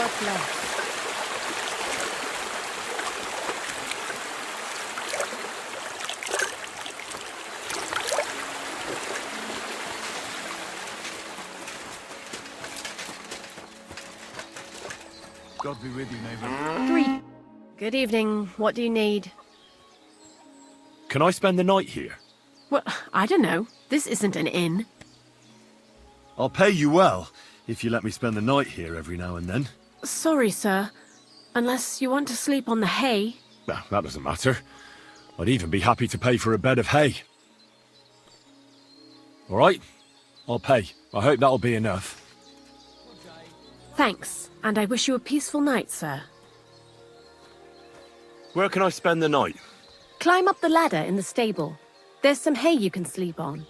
God bless. God be with you, neighbour. 3. Good evening. What do you need? Can I spend the night here? Well, I don't know. This isn't an inn. I'll pay you well, if you let me spend the night here every now and then. Sorry, sir. Unless you want to sleep on the hay. Well, that doesn't matter. I'd even be happy to pay for a bed of hay. All right, I'll pay. I hope that'll be enough. Thanks, and I wish you a peaceful night, sir. Where can I spend the night? Climb up the ladder in the stable. There's some hay you can sleep on.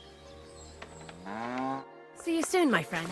See you soon, my friend.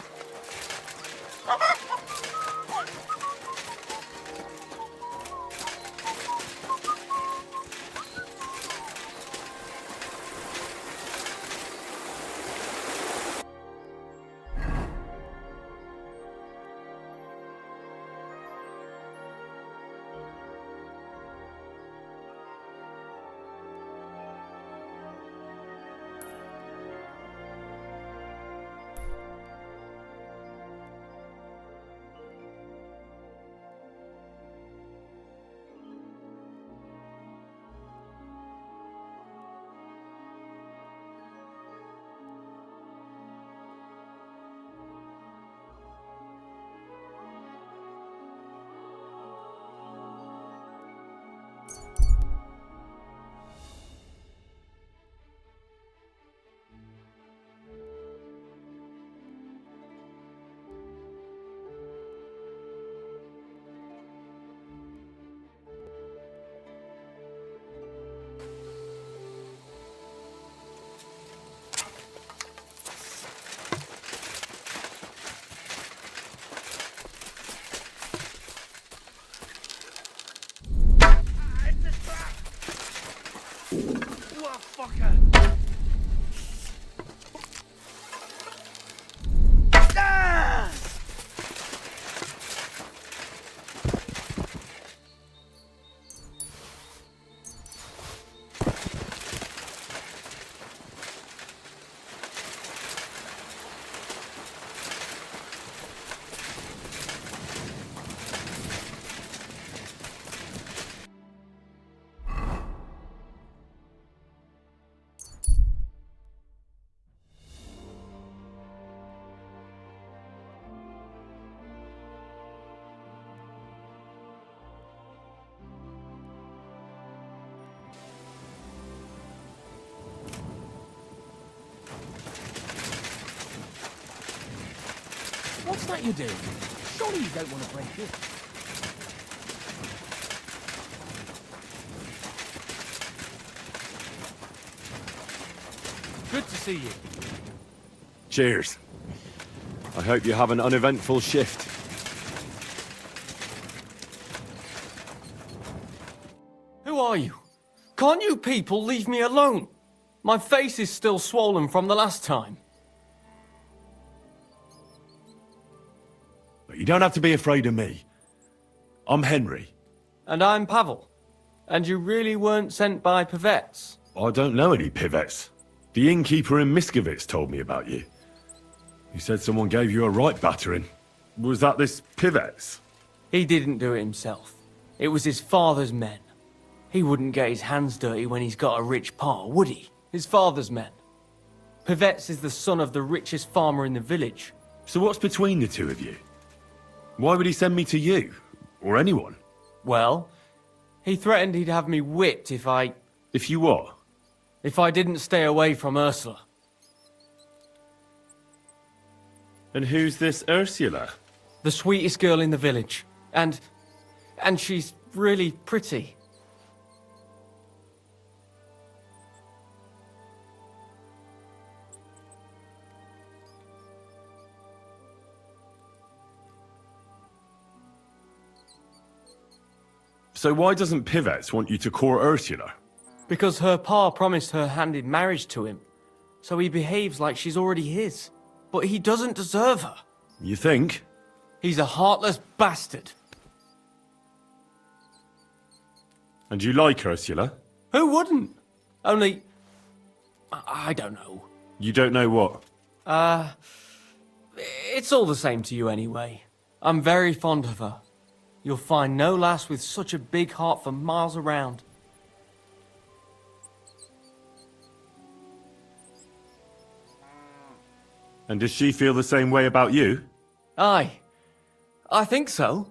What's that you're doing? Surely you don't want to break it. Good to see you. Cheers. I hope you have an uneventful shift. Who are you? Can't you people leave me alone? My face is still swollen from the last time. But you don't have to be afraid of me. I'm Henry. And I'm Pavel. And you really weren't sent by Pivets? I don't know any Pivets. The innkeeper in Miskovitz told me about you. He said someone gave you a right battering. Was that this Pivets? He didn't do it himself. It was his father's men. He wouldn't get his hands dirty when he's got a rich pa, would he? His father's men. Pivets is the son of the richest farmer in the village. So what's between the two of you? Why would he send me to you? Or anyone? Well, he threatened he'd have me whipped if I If you what? didn't stay away from Ursula. And who's this Ursula? The sweetest girl in the village. And she's really pretty. So why doesn't Pivets want you to court Ursula? Because her pa promised her hand in marriage to him. So he behaves like she's already his. But he doesn't deserve her. You think? He's a heartless bastard. And you like Ursula? Who wouldn't? Only... I don't know. You don't know what? It's all the same to you anyway. I'm very fond of her. You'll find no lass with such a big heart for miles around. And does she feel the same way about you? Aye. I think so.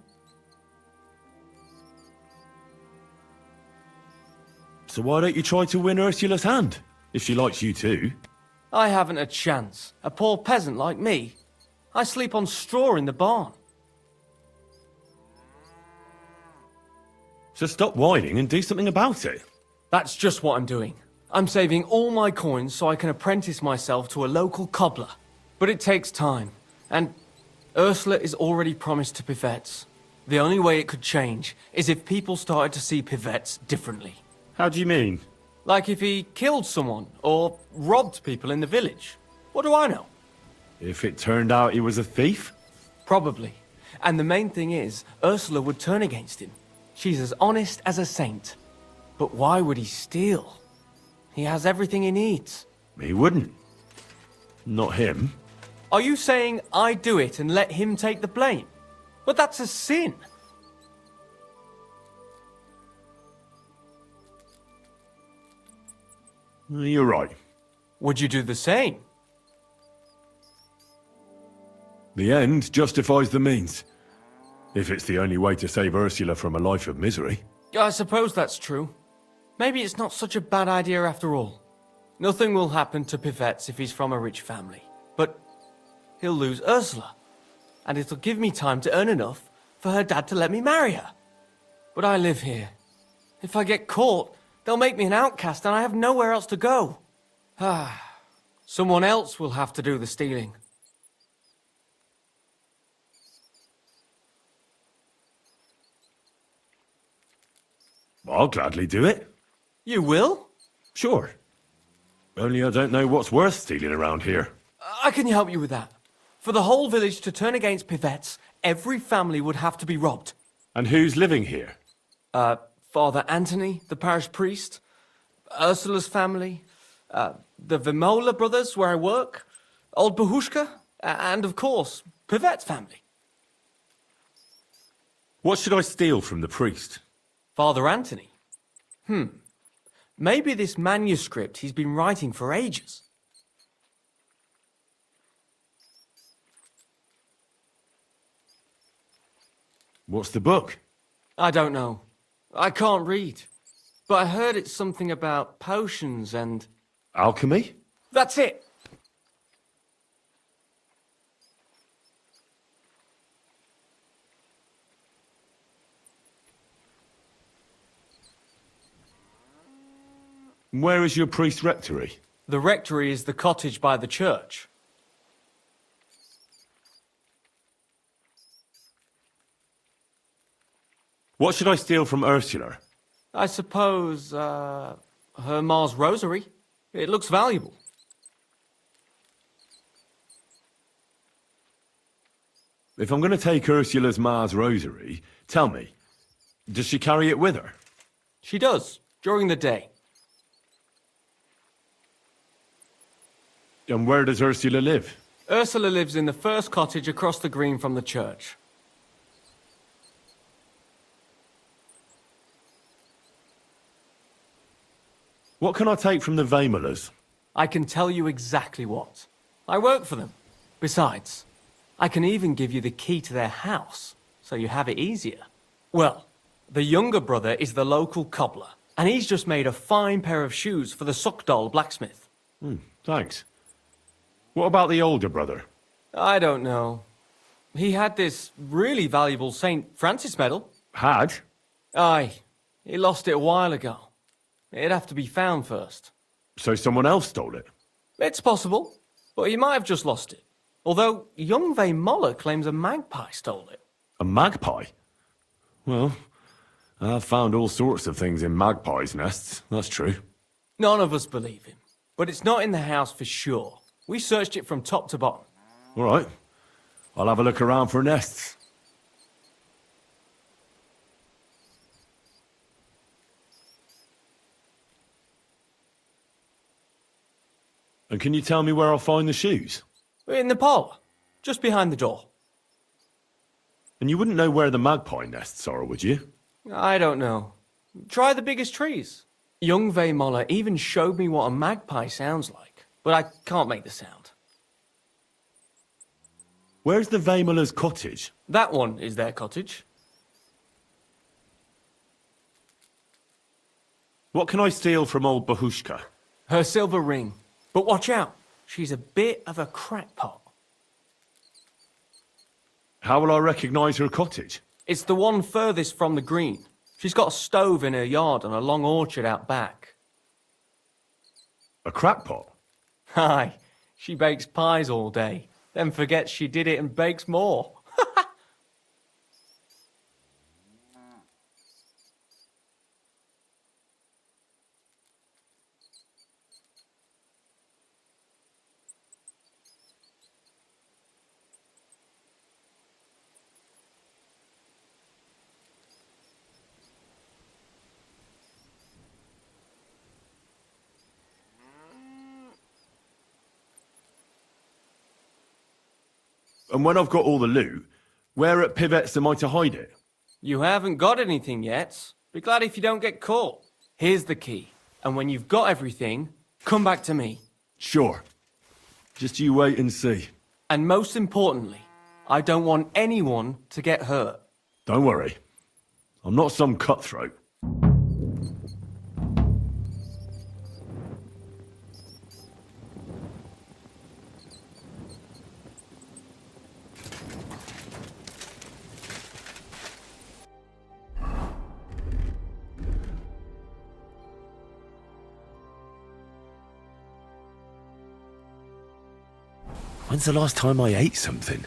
So why don't you try to win Ursula's hand, if she likes you too? I haven't a chance. A poor peasant like me. I sleep on straw in the barn. So stop whining and do something about it. That's just what I'm doing. I'm saving all my coins so I can apprentice myself to a local cobbler. But it takes time, and Ursula is already promised to Pivets. The only way it could change is if people started to see Pivets differently. How do you mean? Like if he killed someone, or robbed people in the village. What do I know? If it turned out he was a thief? Probably. And the main thing is, Ursula would turn against him. She's as honest as a saint. But why would he steal? He has everything he needs. He wouldn't. Not him. Are you saying I do it and let him take the blame? But that's a sin. You're right. Would you do the same? The end justifies the means. If it's the only way to save Ursula from a life of misery. I suppose that's true. Maybe it's not such a bad idea after all. Nothing will happen to Pivets if he's from a rich family. But he'll lose Ursula. And it'll give me time to earn enough for her dad to let me marry her. But I live here. If I get caught, they'll make me an outcast and I have nowhere else to go. Someone else will have to do the stealing. I'll gladly do it. You will? Sure. Only I don't know what's worth stealing around here. I can help you with that. For the whole village to turn against Pivets, every family would have to be robbed. And who's living here? Father Anthony, the parish priest, Ursula's family, the Vimola brothers where I work, old Bahushka, and of course, Pivet's family. What should I steal from the priest? Father Anthony? Maybe this manuscript he's been writing for ages. What's the book? I don't know. I can't read. But I heard it's something about potions and... Alchemy? That's it! Where is your priest rectory? The rectory is the cottage by the church. What should I steal from Ursula? I suppose, her Ma's rosary. It looks valuable. If I'm going to take Ursula's Ma's rosary, tell me, does she carry it with her? She does, during the day. And where does Ursula live? Ursula lives in the first cottage across the green from the church. What can I take from the Vamelas? I can tell you exactly what. I work for them. Besides, I can even give you the key to their house, so you have it easier. Well, the younger brother is the local cobbler, and he's just made a fine pair of shoes for the Suckdoll blacksmith. Thanks. What about the older brother? I don't know. He had this really valuable St. Francis medal. Had? Aye, he lost it a while ago. It'd have to be found first. So someone else stole it? It's possible, but he might have just lost it. Although young Vale-tudo claims a magpie stole it. A magpie? Well, I've found all sorts of things in magpies' nests, that's true. None of us believe him, but it's not in the house for sure. We searched it from top to bottom. All right. I'll have a look around for nests. And can you tell me where I'll find the shoes? In the parlour, just behind the door. And you wouldn't know where the magpie nests are, would you? I don't know. Try the biggest trees. Young Vale even showed me what a magpie sounds like, but I can't make the sound. Where's the Vaimola's cottage? That one is their cottage. What can I steal from old Bahushka? Her silver ring. But watch out, she's a bit of a crackpot. How will I recognise her cottage? It's the one furthest from the green. She's got a stove in her yard and a long orchard out back. A crackpot? Aye, she bakes pies all day, then forgets she did it and bakes more. And when I've got all the loot, where at Pivet's am I to hide it? You haven't got anything yet. Be glad if you don't get caught. Here's the key. And when you've got everything, come back to me. Sure. Just you wait and see. And most importantly, I don't want anyone to get hurt. Don't worry. I'm not some cutthroat. When's the last time I ate something?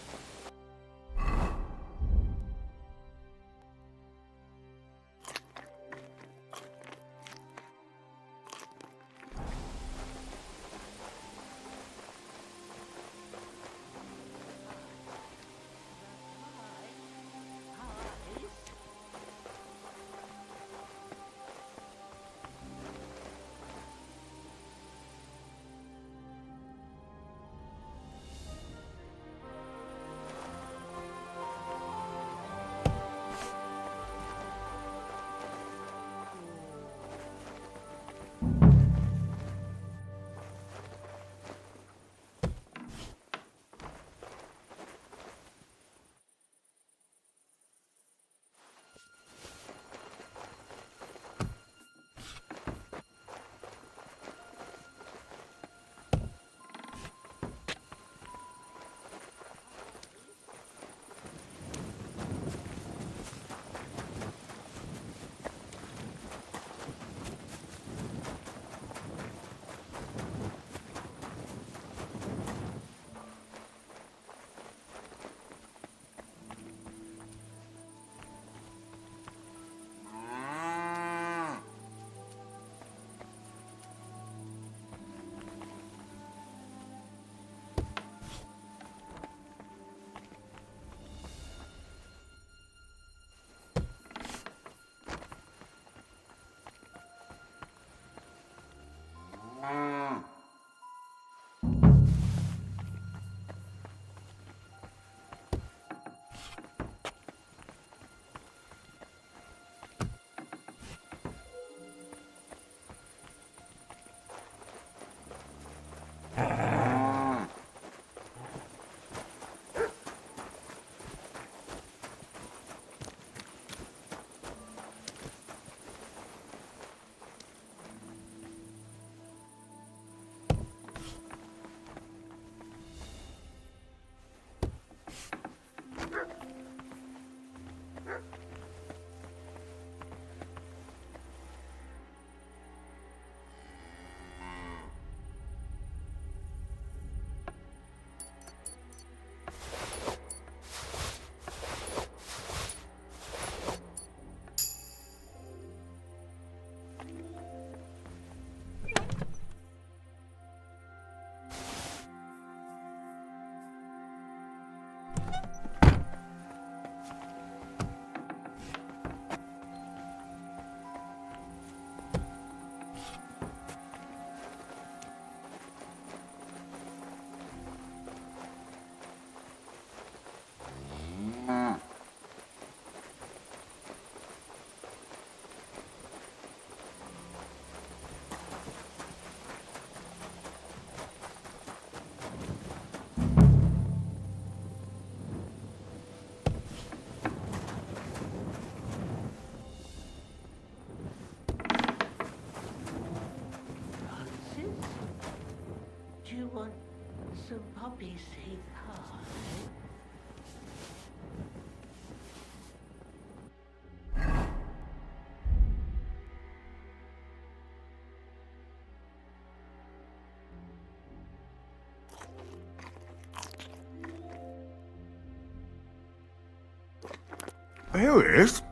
you want some poppy seed pie? Here it is.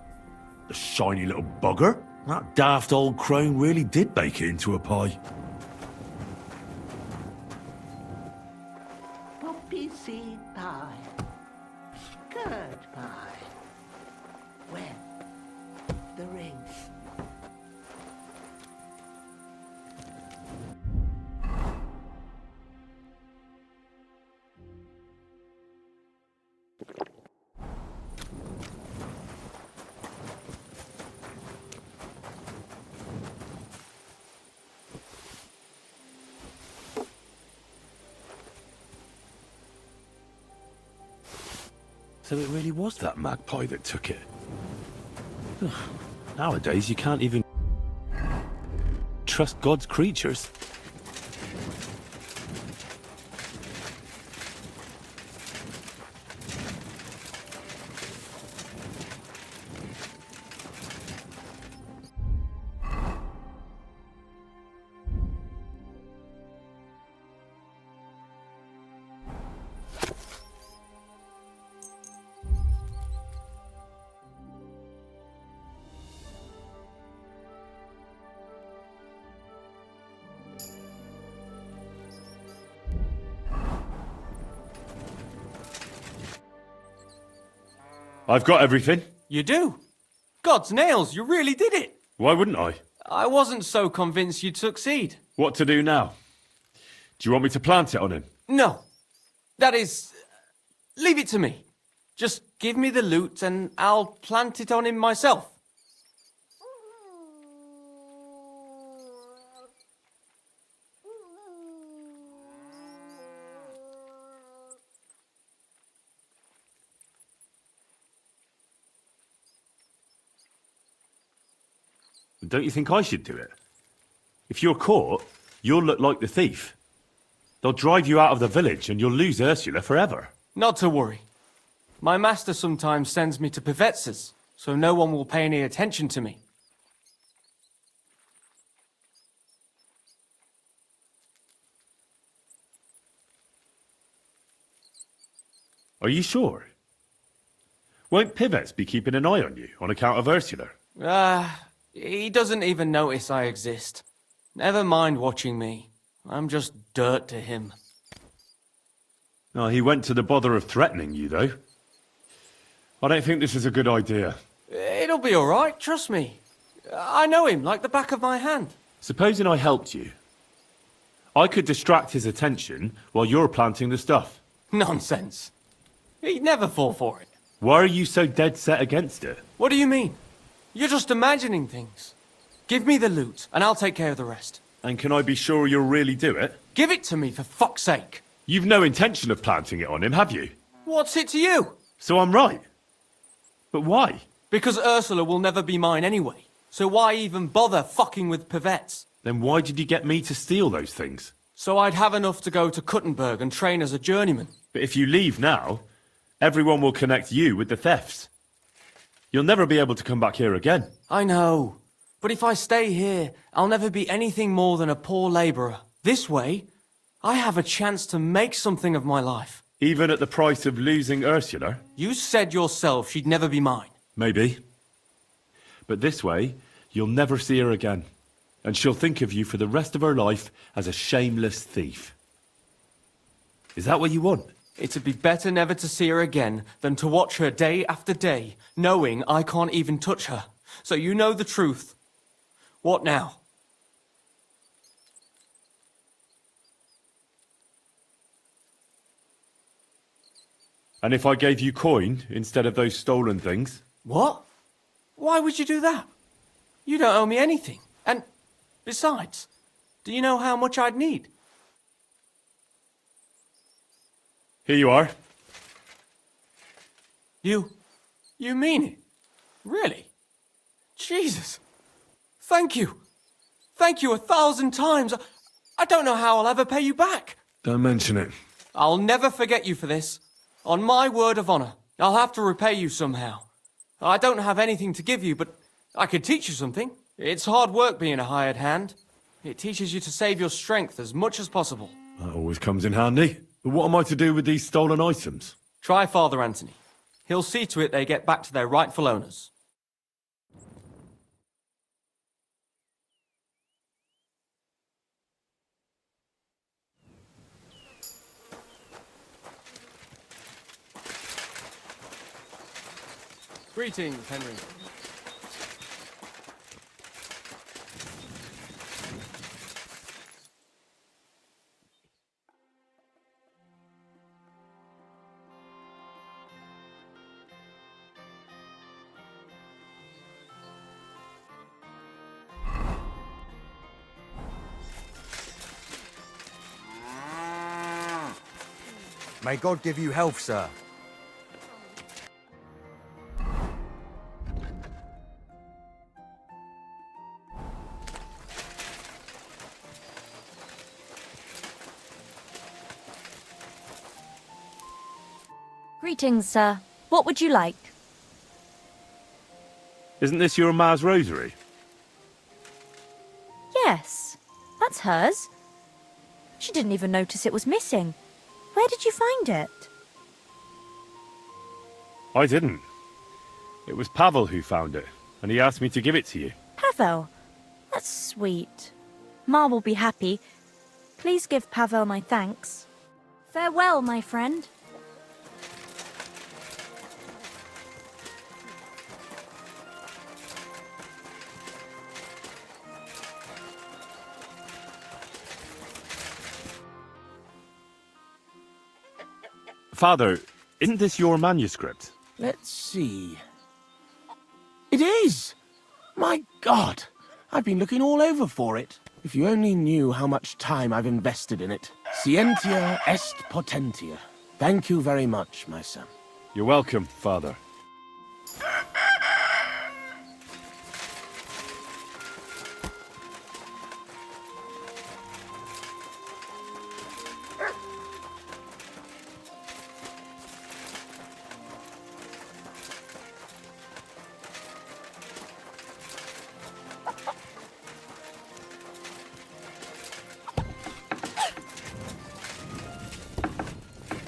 The shiny little bugger. That daft old crone really did bake it into a pie. Poppy seed pie. Curd pie. When? The ring. So it really was that magpie that took it. Nowadays, you can't even trust God's creatures. I've got everything. You do? God's nails, you really did it! Why wouldn't I? I wasn't so convinced you'd succeed. What to do now? Do you want me to plant it on him? No. That is... leave it to me. Just give me the loot and I'll plant it on him myself. Don't you think I should do it? If you're caught, you'll look like the thief. They'll drive you out of the village and you'll lose Ursula forever. Not to worry. My master sometimes sends me to Pevets's, so no one will pay any attention to me. Are you sure? Won't Pivets be keeping an eye on you on account of Ursula? He doesn't even notice I exist. Never mind watching me. I'm just dirt to him. Oh, he went to the bother of threatening you, though. I don't think this is a good idea. It'll be alright, trust me. I know him like the back of my hand. Supposing I helped you. I could distract his attention while you're planting the stuff. Nonsense. He'd never fall for it. Why are you so dead set against it? What do you mean? You're just imagining things. Give me the loot, and I'll take care of the rest. And can I be sure you'll really do it? Give it to me, for fuck's sake. You've no intention of planting it on him, have you? What's it to you? So I'm right. But why? Because Ursula will never be mine anyway. So why even bother fucking with Pevets? Then why did you get me to steal those things? So I'd have enough to go to Kuttenberg and train as a journeyman. But if you leave now, everyone will connect you with the thefts. You'll never be able to come back here again. I know. But if I stay here, I'll never be anything more than a poor labourer. This way, I have a chance to make something of my life. Even at the price of losing Ursula? You said yourself she'd never be mine. Maybe. But this way, you'll never see her again. And she'll think of you for the rest of her life as a shameless thief. Is that what you want? It'd be better never to see her again than to watch her day after day, knowing I can't even touch her. So you know the truth. What now? And if I gave you coin instead of those stolen things? What? Why would you do that? You don't owe me anything. And besides, do you know how much I'd need? Here you are. You mean it? Really? Jesus. Thank you. Thank you 1,000 times. I don't know how I'll ever pay you back. Don't mention it. I'll never forget you for this. On my word of honor, I'll have to repay you somehow. I don't have anything to give you, but I could teach you something. It's hard work being a hired hand. It teaches you to save your strength as much as possible. That always comes in handy. But what am I to do with these stolen items? Try Father Anthony. He'll see to it they get back to their rightful owners. Greetings, Henry. May God give you health, sir. Greetings, sir. What would you like? Isn't this your ma's rosary? Yes, that's hers. She didn't even notice it was missing. Where did you find it? I didn't. It was Pavel who found it, and he asked me to give it to you. Pavel. That's sweet. Ma will be happy. Please give Pavel my thanks. Farewell, my friend. Father, isn't this your manuscript? Let's see. It is! My God! I've been looking all over for it. If you only knew how much time I've invested in it. Scientia est potentia. Thank you very much, my son. You're welcome, Father.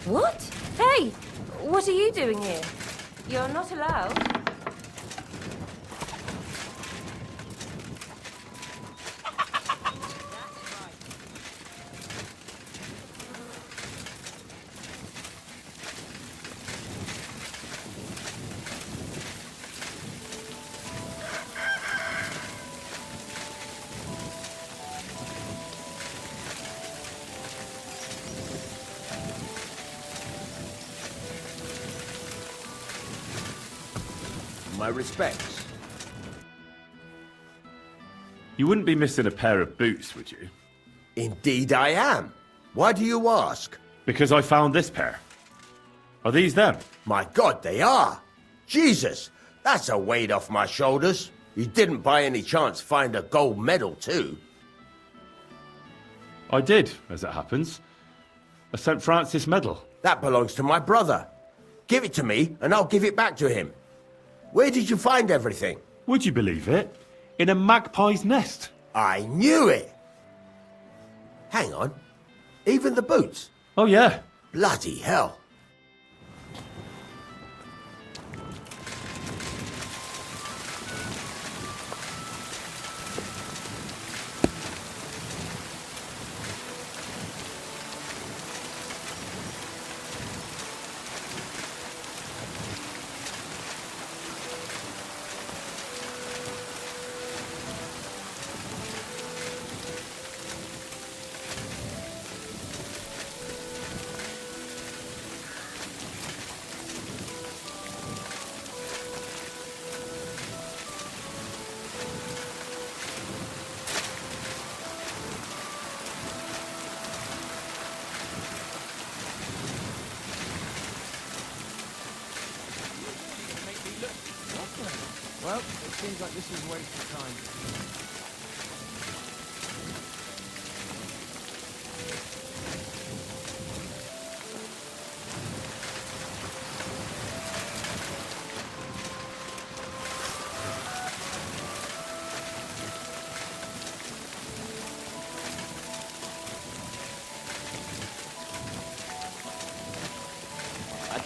What? Hey! What are you doing here? You're not allowed. My respects. You wouldn't be missing a pair of boots, would you? Indeed I am. Why do you ask? Because I found this pair. Are these them? My God, they are. Jesus, that's a weight off my shoulders. You didn't by any chance find a gold medal too? I did, as it happens. A St. Francis medal. That belongs to my brother. Give it to me and I'll give it back to him. Where did you find everything? Would you believe it? In a magpie's nest. I knew it. Hang on. Even the boots? Oh, yeah. Bloody hell. Well, it seems like this is a waste of time.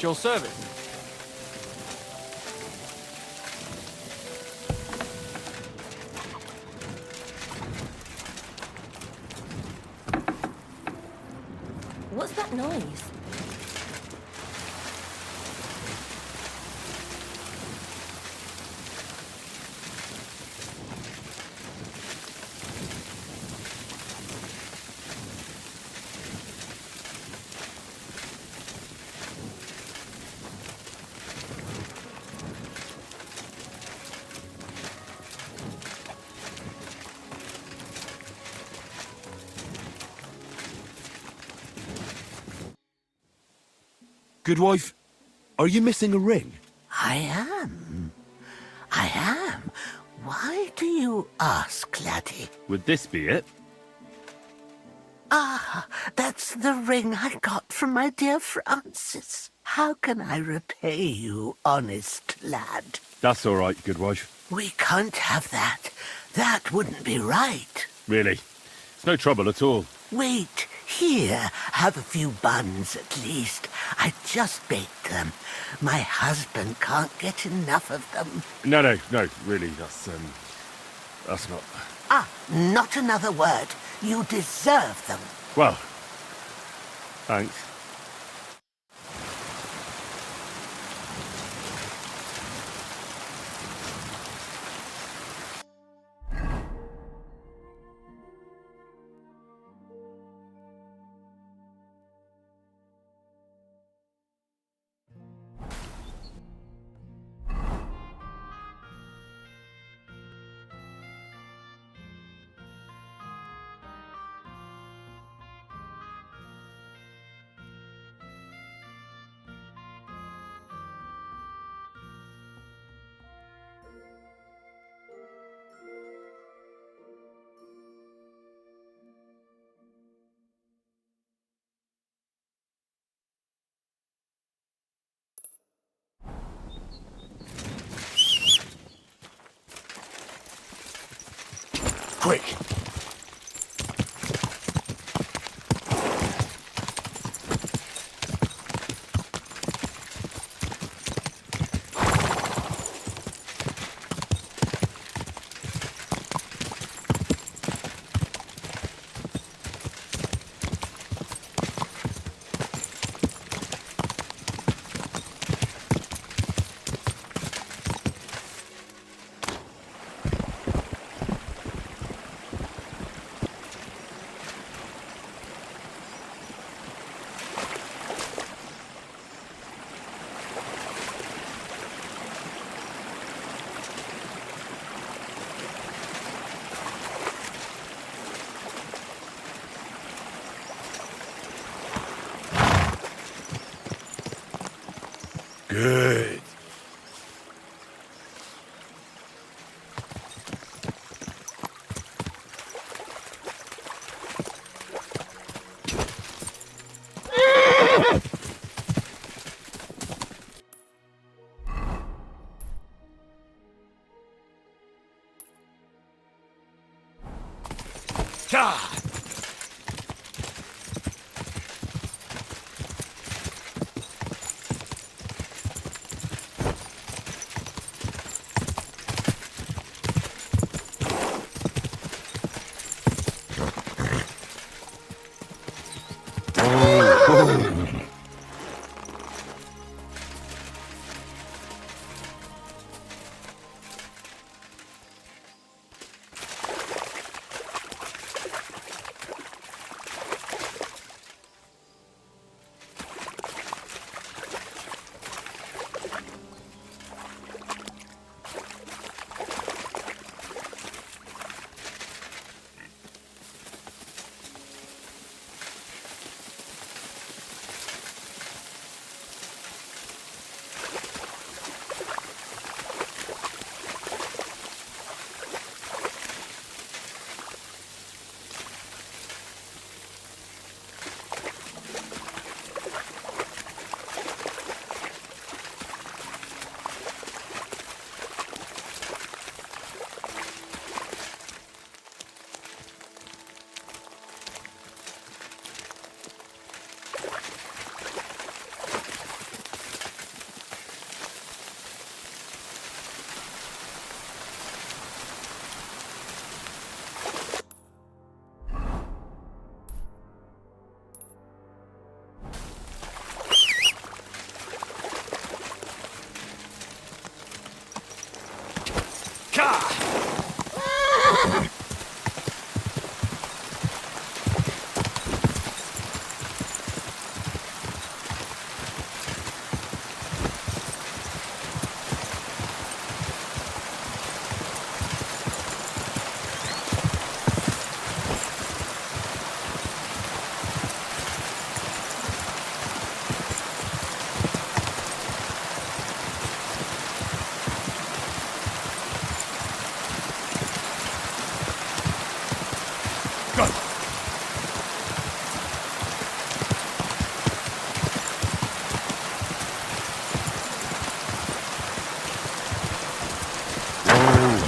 your service. What's that noise? Good wife, are you missing a ring? I am. I am. Why do you ask, laddie? Would this be it? Ah, that's the ring I got from my dear Francis. How can I repay you, honest lad? That's all right, good wife. We can't have that. That wouldn't be right. Really? It's no trouble at all. Wait, here, have a few buns at least. I just baked them. My husband can't get enough of them. No, really, that's not... Ah, not another word. You deserve them. Well, thanks. Quick! Good.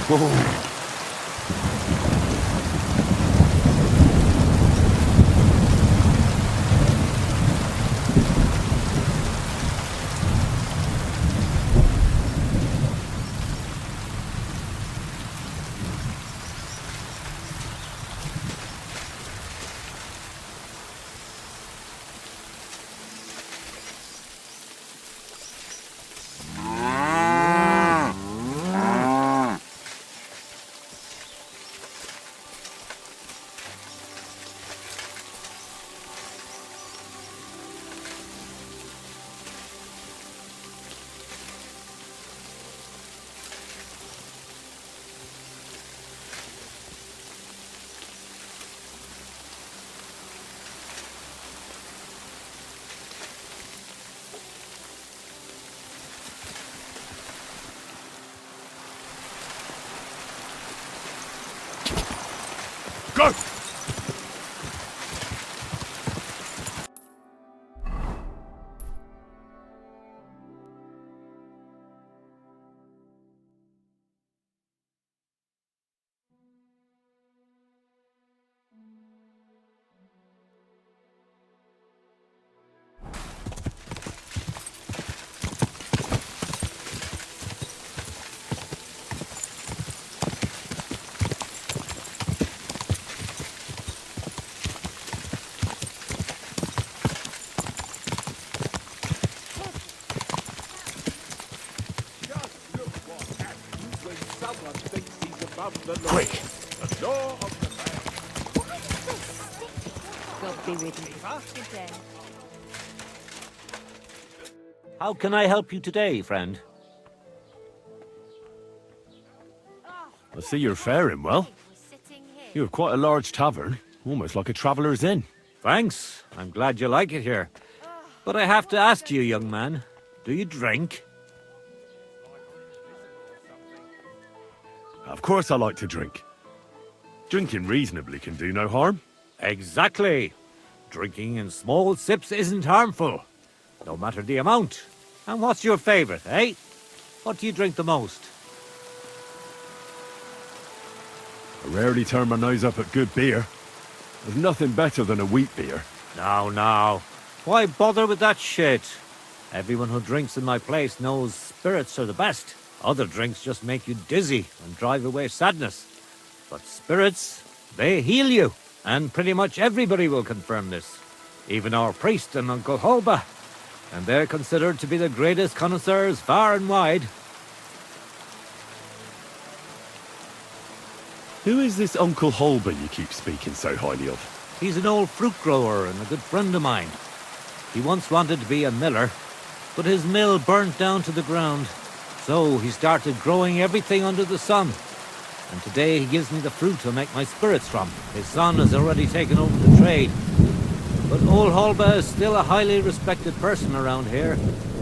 Go! Quick! God be with you. How can I help you today, friend? I see you're faring well. You have quite a large tavern, almost like a traveller's inn. Thanks. I'm glad you like it here. But I have to ask you, young man, do you drink? Of course I like to drink. Drinking reasonably can do no harm. Exactly. Drinking in small sips isn't harmful, no matter the amount. And what's your favorite, eh? What do you drink the most? I rarely turn my nose up at good beer. There's nothing better than a wheat beer. Now. Why bother with that shit? Everyone who drinks in my place knows spirits are the best. Other drinks just make you dizzy and drive away sadness. But spirits, they heal you. And pretty much everybody will confirm this. Even our priest and Uncle Holba. And they're considered to be the greatest connoisseurs far and wide. Who is this Uncle Holba you keep speaking so highly of? He's an old fruit grower and a good friend of mine. He once wanted to be a miller, but his mill burnt down to the ground. So he started growing everything under the sun. And today he gives me the fruit to make my spirits from. His son has already taken over the trade. But old Holba is still a highly respected person around here.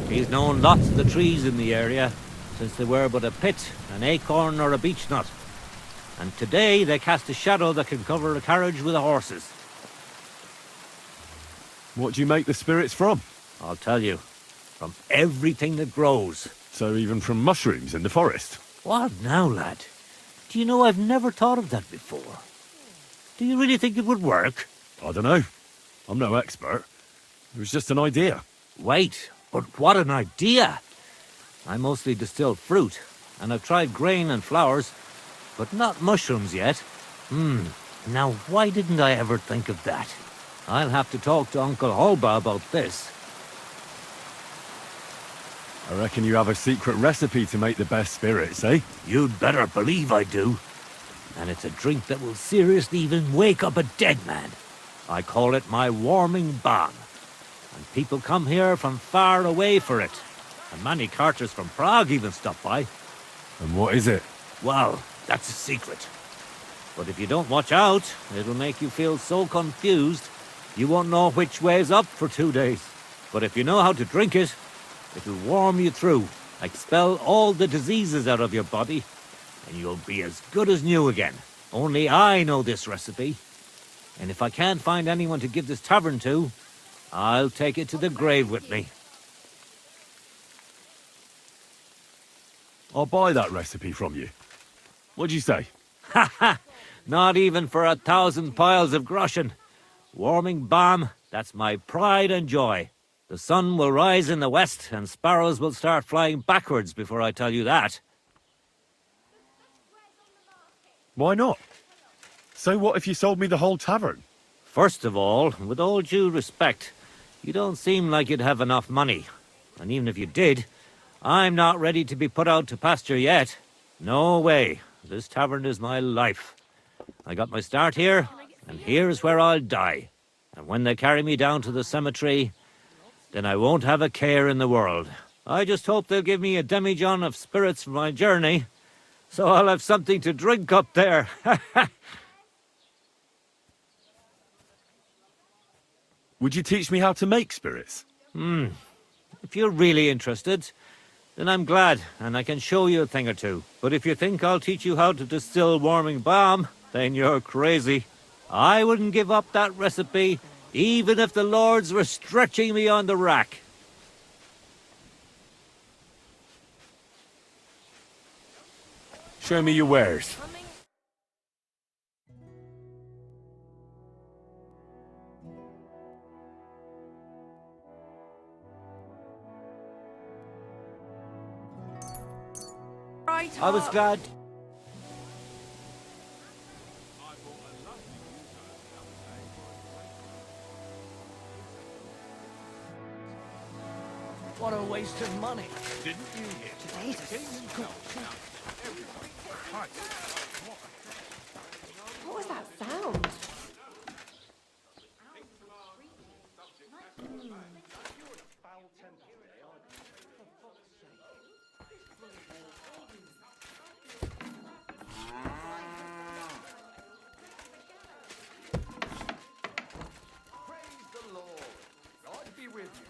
He's known lots of the trees in the area, since they were but a pit, an acorn or a beech nut. And today they cast a shadow that can cover a carriage with the horses. What do you make the spirits from? I'll tell you. From everything that grows. So even from mushrooms in the forest? What now, lad? Do you know I've never thought of that before? Do you really think it would work? I don't know. I'm no expert. It was just an idea. Wait, but what an idea! I mostly distill fruit, and I've tried grain and flowers, but not mushrooms yet. Now why didn't I ever think of that? I'll have to talk to Uncle Holba about this. I reckon you have a secret recipe to make the best spirits, eh? You'd better believe I do. And it's a drink that will seriously even wake up a dead man. I call it my warming balm. And people come here from far away for it. And many carters from Prague even stop by. And what is it? Well, that's a secret. But if you don't watch out, it'll make you feel so confused, you won't know which way's up for 2 days. But if you know how to drink it, it'll warm you through, expel all the diseases out of your body, and you'll be as good as new again. Only I know this recipe. And if I can't find anyone to give this tavern to, I'll take it to the grave with me. I'll buy that recipe from you. What'd you say? Ha ha! Not even for 1,000 piles of groschen. Warming balm, that's my pride and joy. The sun will rise in the west and sparrows will start flying backwards before I tell you that. Why not? So what if you sold me the whole tavern? First of all, with all due respect, you don't seem like you'd have enough money. And even if you did, I'm not ready to be put out to pasture yet. No way. This tavern is my life. I got my start here, and here's where I'll die. And when they carry me down to the cemetery, then I won't have a care in the world. I just hope they'll give me a demijohn of spirits for my journey, so I'll have something to drink up there. Would you teach me how to make spirits? If you're really interested, then I'm glad, and I can show you a thing or two. But if you think I'll teach you how to distill warming balm, then you're crazy. I wouldn't give up that recipe, even if the lords were stretching me on the rack. Show me your wares. I was glad. What a waste of money. Didn't you hear? What was that sound? Praise the Lord. God be with you.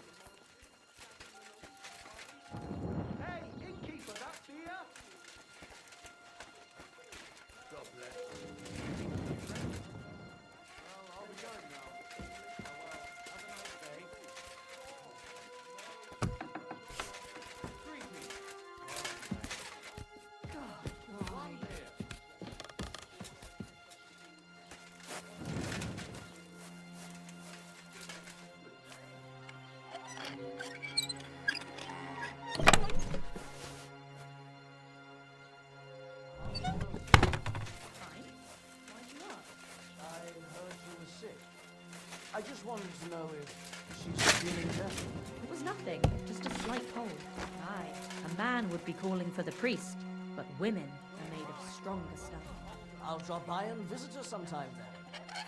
Hey, innkeeper, that beer? God bless you. Well, I'll be going now. Have a nice day. Greetings. God, why? I just wanted to know if she's feeling better. It was nothing, just a slight cold. Aye, a man would be calling for the priest, but women are made of stronger stuff. I'll drop by and visit her sometime then.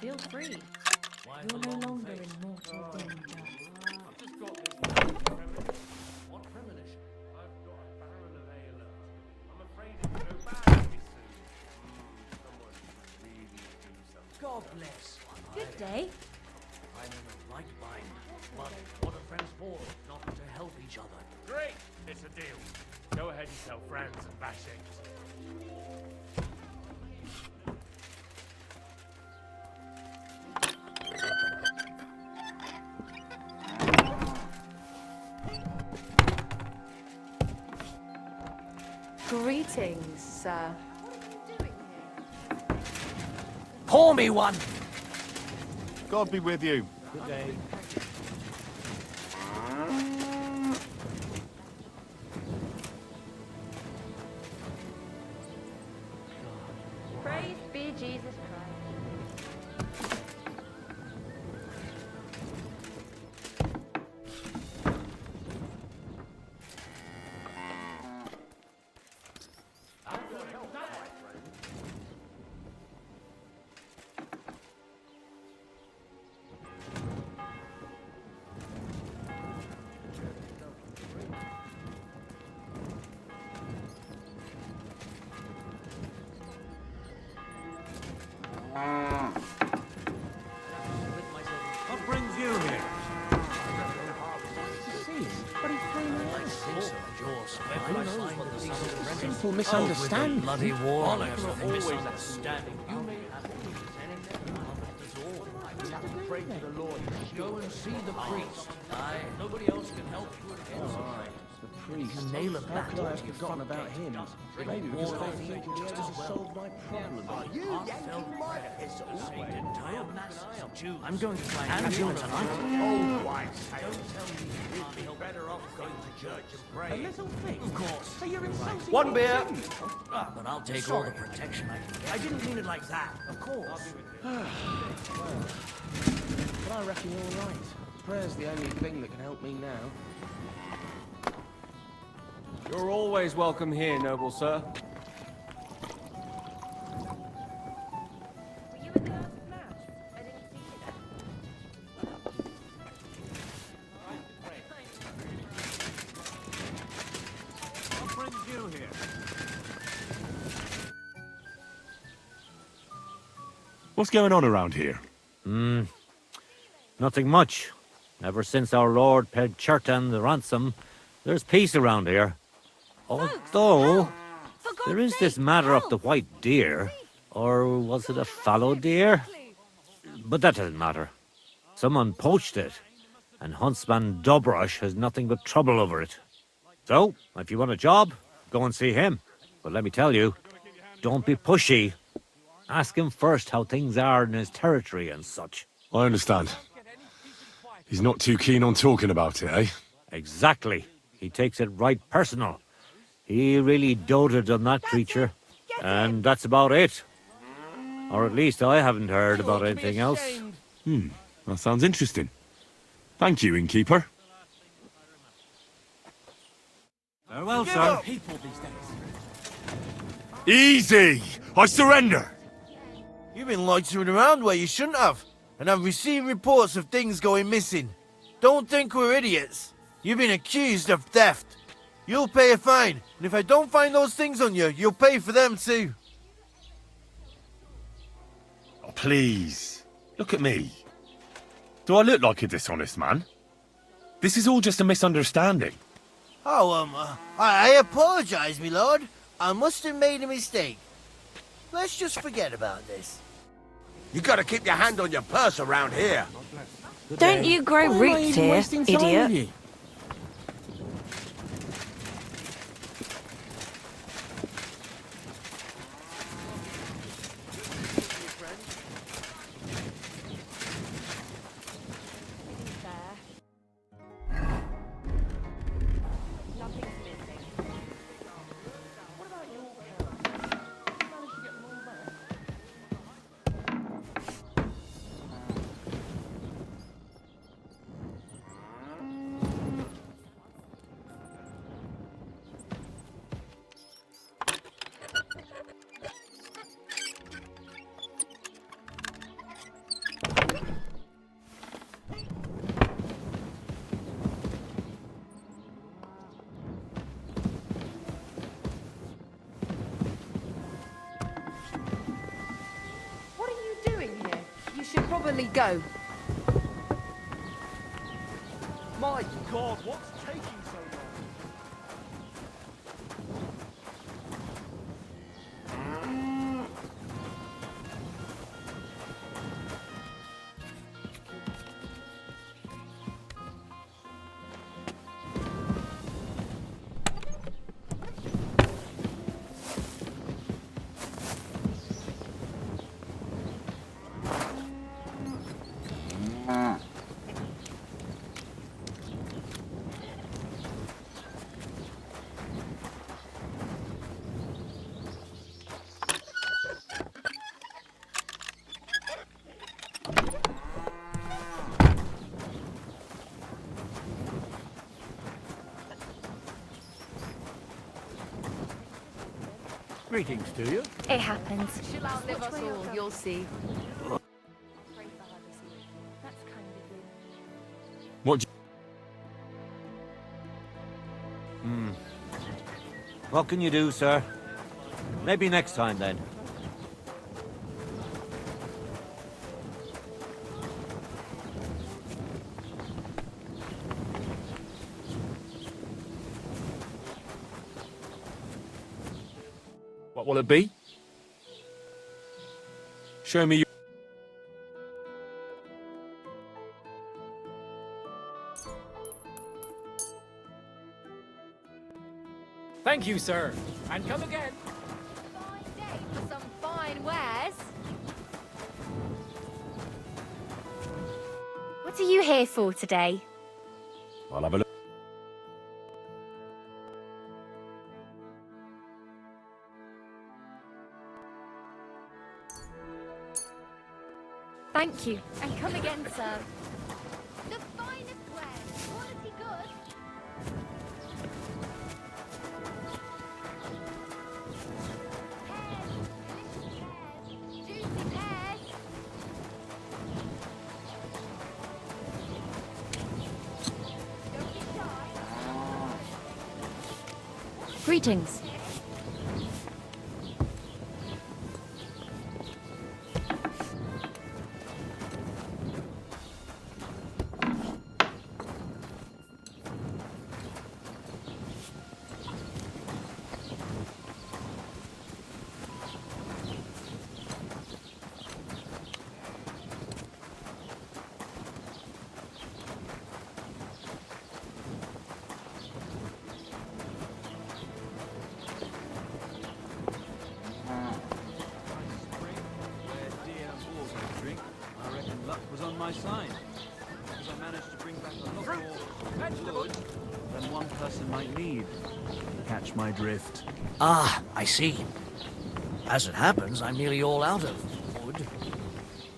Feel free. You're no longer in mortal danger. I've just got this premonition. What premonition? I've got a barrel of ale left. I'm afraid it will go badly soon. Someone really do something. God bless. Good day. I'm in the right mind. But what are friends for? Not to help each other. Great! It's a deal. Go ahead and tell Franz and bash eggs. Greetings, sir. Pour me one! God be with you. Good day. Praise be Jesus Christ. What brings you here? Simple misunderstanding. Bloody war and Always everything. misunderstanding. You may have pray to the Lord. Go and see the priest. Nobody else can help you against it. The priest. nail him How back could I have into your forgotten front about gate. him? Maybe because I don't think he'll be able to solve my problem. Are you yanking my pistols? I'm going to try and And catch you're him tonight. Oh, white tail. You'd be better off going to church and A praying. little thing? Of course. So you're insulting One me beer. too? But I'll take all the protection I can get. I didn't mean it like that, of course. But I reckon you're right. Prayer's the only thing that can help me now. You're always welcome here, noble sir. Were you at the last match? I didn't see you there. What brings you here? What's going on around here? Nothing much. Ever since our Lord paid Chertan the ransom, there's peace around here. Although, there is this matter of the white deer. Or was it a fallow deer? But that doesn't matter. Someone poached it, and Huntsman Dobrush has nothing but trouble over it. So, if you want a job, go and see him. But let me tell you, don't be pushy. Ask him first how things are in his territory and such. I understand. He's not too keen on talking about it, eh? Exactly. He takes it right personal. He really doted on that creature. And that's about it. Or at least I haven't heard about anything else. That sounds interesting. Thank you, innkeeper. Farewell, sir. People these days. Easy! I surrender! You've been loitering around where you shouldn't have, and I've received reports of things going missing. Don't think we're idiots. You've been accused of theft. You'll pay a fine, and if I don't find those things on you, you'll pay for them too. Oh, please. Look at me. Do I look like a dishonest man? This is all just a misunderstanding. Oh, I apologize, my lord. I must have made a mistake. Let's just forget about this. You gotta keep your hand on your purse around here. Don't you grow Why am I roots even here, wasting time with idiot? you? What are you doing here? You should probably go. My God, what's taking so long? Greetings to you. It happens. She'll outlive us all, you'll see. What What can you do, sir? Maybe next time, then. What will it be? Show me your... Thank you, sir. And come again. Fine day for some fine wares. What are you here for today? I'll have a look. Thank you, and come again, sir. The finest wares, quality goods. Pears, juicy pears. Don't be shy. Greetings. I reckon luck was on my side. Because I managed to bring back a lot more wood than one person might need. Catch my drift. Ah, I see. As it happens, I'm nearly all out of wood.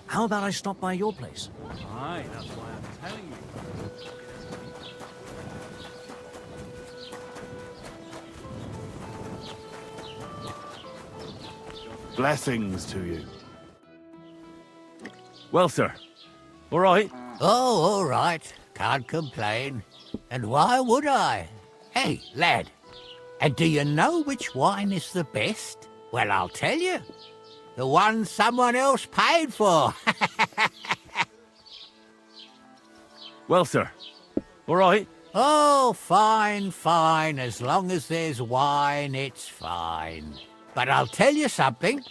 How about I stop by your place? Aye, that's why I'm telling you. Blessings to you. Well, sir. All right. Oh, all right. Can't complain. And why would I? Hey, lad. And do you know which wine is the best? Well, I'll tell you. The one someone else paid for. Well, sir. All right. Oh, fine, fine. As long as there's wine, it's fine. But I'll tell you something.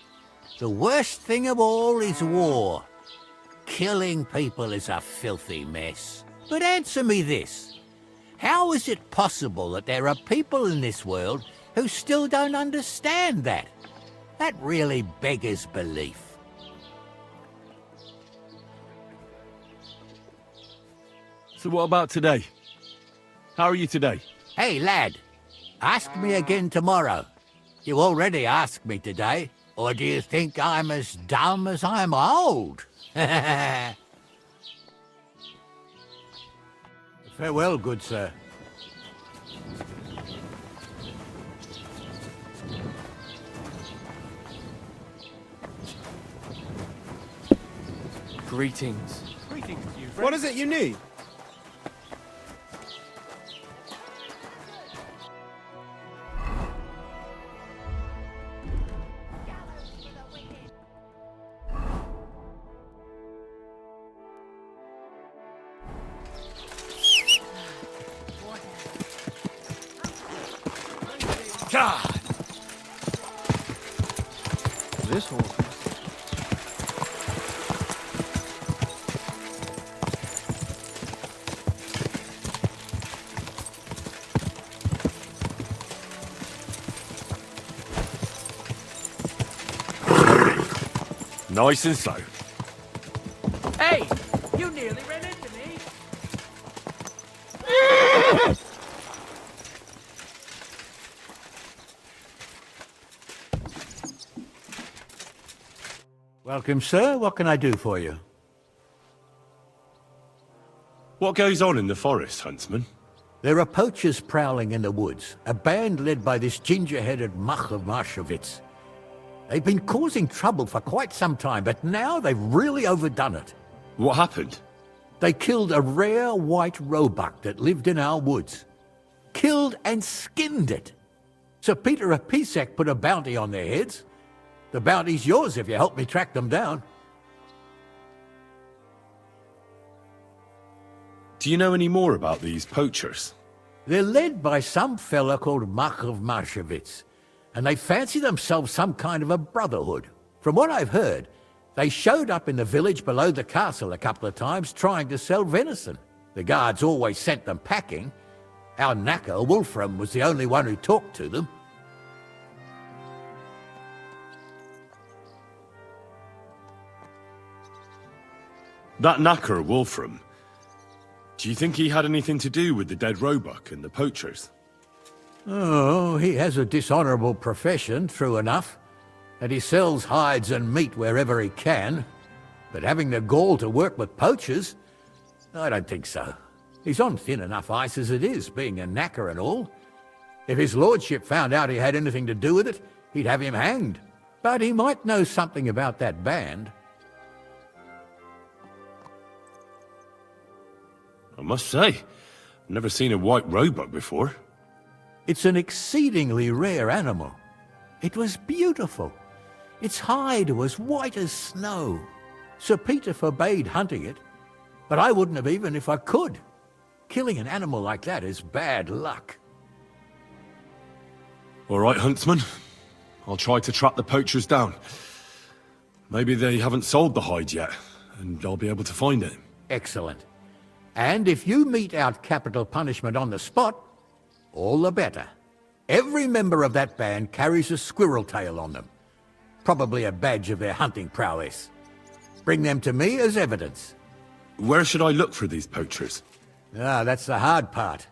The worst thing of all is war. Killing people is a filthy mess. But answer me this. How is it possible that there are people in this world who still don't understand that? That really beggars belief. So what about today? How are you today? Hey, lad. Ask me again tomorrow. You already asked me today. Or do you think I'm as dumb as I'm old? Farewell, good sir. Greetings. Greetings to you, friend. What is it you need? God! This horse. Nice and slow. Hey! You nearly ran into me! Welcome, sir. What can I do for you? What goes on in the forest, huntsman? There are poachers prowling in the woods, a band led by this ginger-headed muck of Marshowitz. They've been causing trouble for quite some time, but now they've really overdone it. What happened? They killed a rare white roebuck that lived in our woods. Killed and skinned it. Sir Peter of Pisek put a bounty on their heads. The bounty's yours if you help me track them down. Do you know any more about these poachers? They're led by some fella called Mark of Marshowitz, and they fancy themselves some kind of a brotherhood. From what I've heard, they showed up in the village below the castle a couple of times trying to sell venison. The guards always sent them packing, Our knacker, Wolfram, was the only one who talked to them. That knacker, Wolfram, do you think he had anything to do with the dead roebuck and the poachers? Oh, he has a dishonourable profession, true enough, and he sells hides and meat wherever he can. But having the gall to work with poachers? I don't think so. He's on thin enough ice as it is, being a knacker and all. If his lordship found out he had anything to do with it, he'd have him hanged. But he might know something about that band. I must say, I've never seen a white roebuck before. It's an exceedingly rare animal. It was beautiful. Its hide was white as snow. Sir Peter forbade hunting it, but I wouldn't have even if I could. Killing an animal like that is bad luck. All right, huntsman. I'll try to track the poachers down. Maybe they haven't sold the hide yet, and I'll be able to find it. Excellent. And if you mete out capital punishment on the spot, all the better. Every member of that band carries a squirrel tail on them. Probably a badge of their hunting prowess. Bring them to me as evidence. Where should I look for these poachers? Ah, that's the hard part.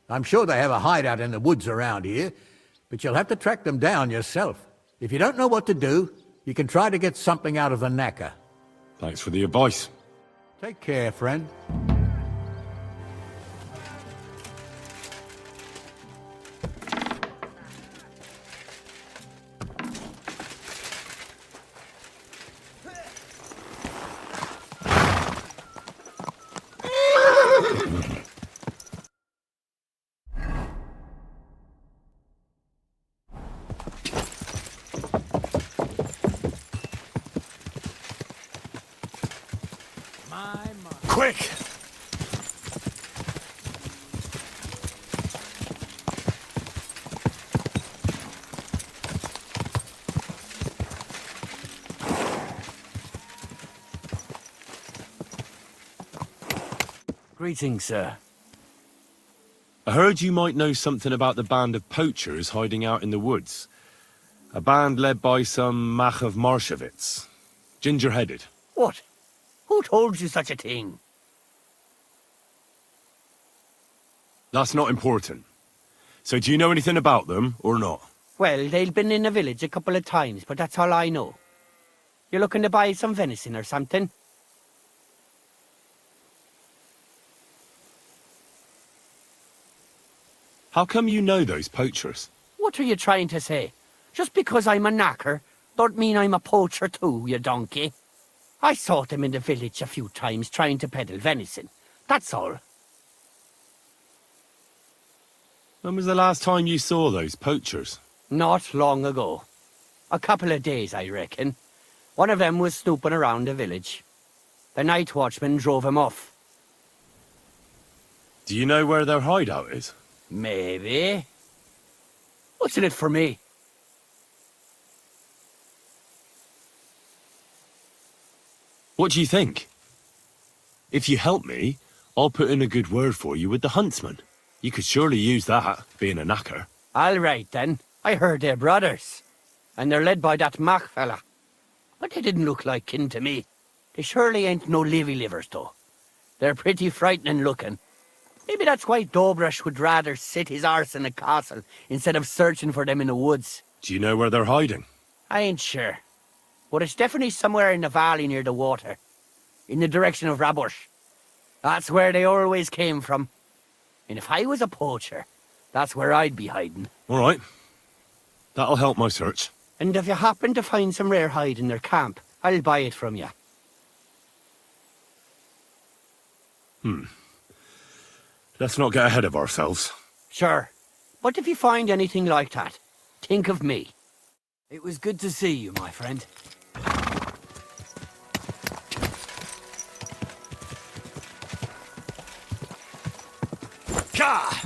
I'm sure they have a hideout in the woods around here, but you'll have to track them down yourself. If you don't know what to do, you can try to get something out of the knacker. Thanks for the advice. Take care, friend. Quick! Greetings, sir. I heard you might know something about the band of poachers hiding out in the woods. A band led by some Mach of Marshevitz. Ginger-headed. What? Who told you such a thing? That's not important. So do you know anything about them, or not? Well, they've been in the village a couple of times, but that's all I know. You're looking to buy some venison or something? How come you know those poachers? What are you trying to say? Just because I'm a knacker, don't mean I'm a poacher too, you donkey. I saw them in the village a few times trying to peddle venison. That's all. When was the last time you saw those poachers? Not long ago. A couple of days, I reckon. One of them was snooping around the village. The night watchman drove him off. Do you know where their hideout is? Maybe. What's in it for me? What do you think? If you help me, I'll put in a good word for you with the huntsman. You could surely use that, being a knacker. All right, then. I heard they're brothers. And they're led by that Mach fella. But they didn't look like kin to me. They surely ain't no livers, though. They're pretty frightening looking. Maybe that's why Dobrush would rather sit his arse in a castle instead of searching for them in the woods. Do you know where they're hiding? I ain't sure. But it's definitely somewhere in the valley near the water. In the direction of Rabush. That's where they always came from. And if I was a poacher, that's where I'd be hiding. All right. That'll help my search. And if you happen to find some rare hide in their camp, I'll buy it from you. Let's not get ahead of ourselves. Sure. But if you find anything like that, think of me. It was good to see you, my friend. Gah!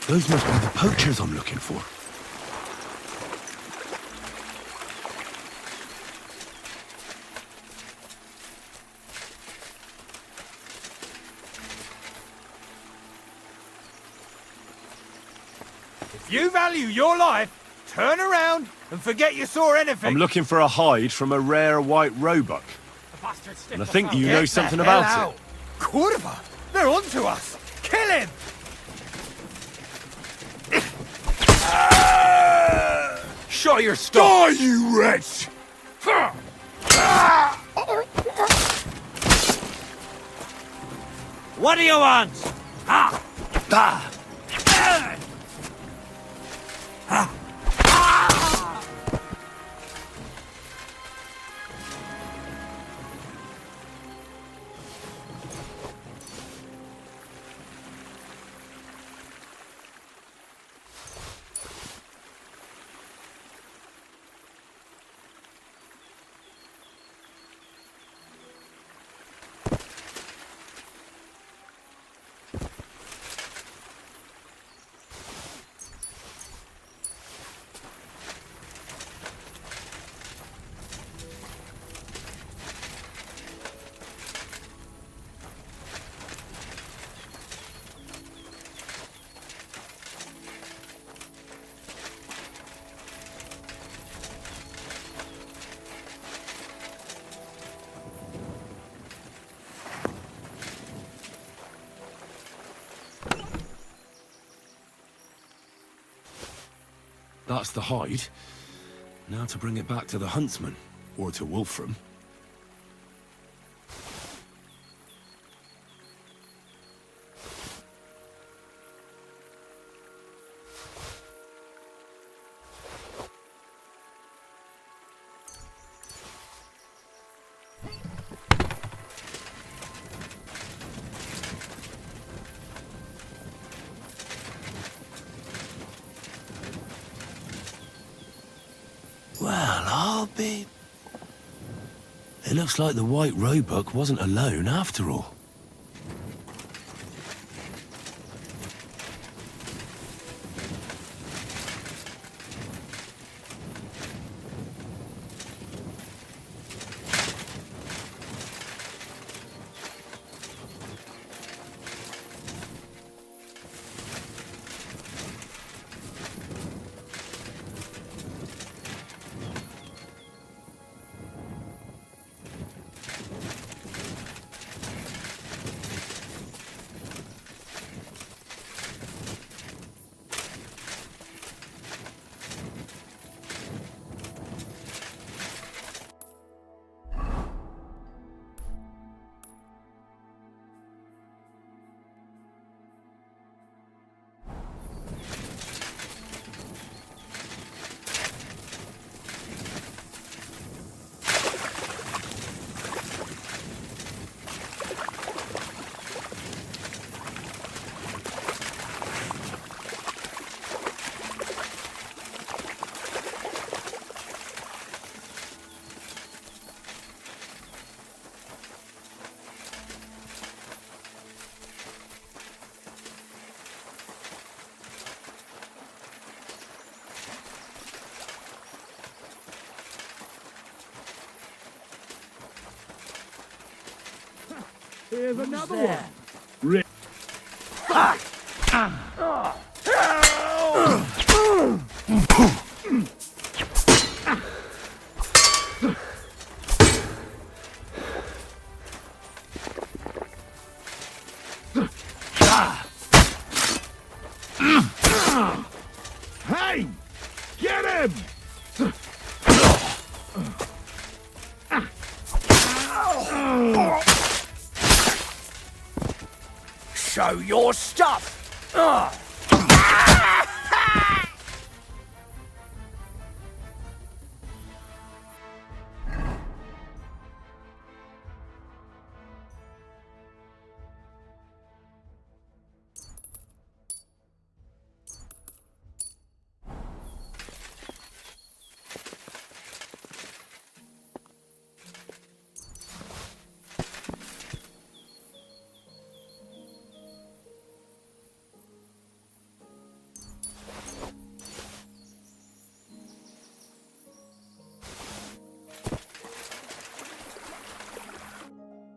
Those must be the poachers I'm looking for. If you value your life, turn around and forget you saw anything. I'm looking for a hide from a rare white roebuck. And I think you know something about it. Corva! They're onto us! Kill him! Shut your stop! Die, you wretch! What do you want? Ah! That's the hide. Now to bring it back to the huntsman, or to Wolfram. Well, I'll be... It looks like the white roebuck wasn't alone after all. Here's another one. Hey! Get him! Show your stuff!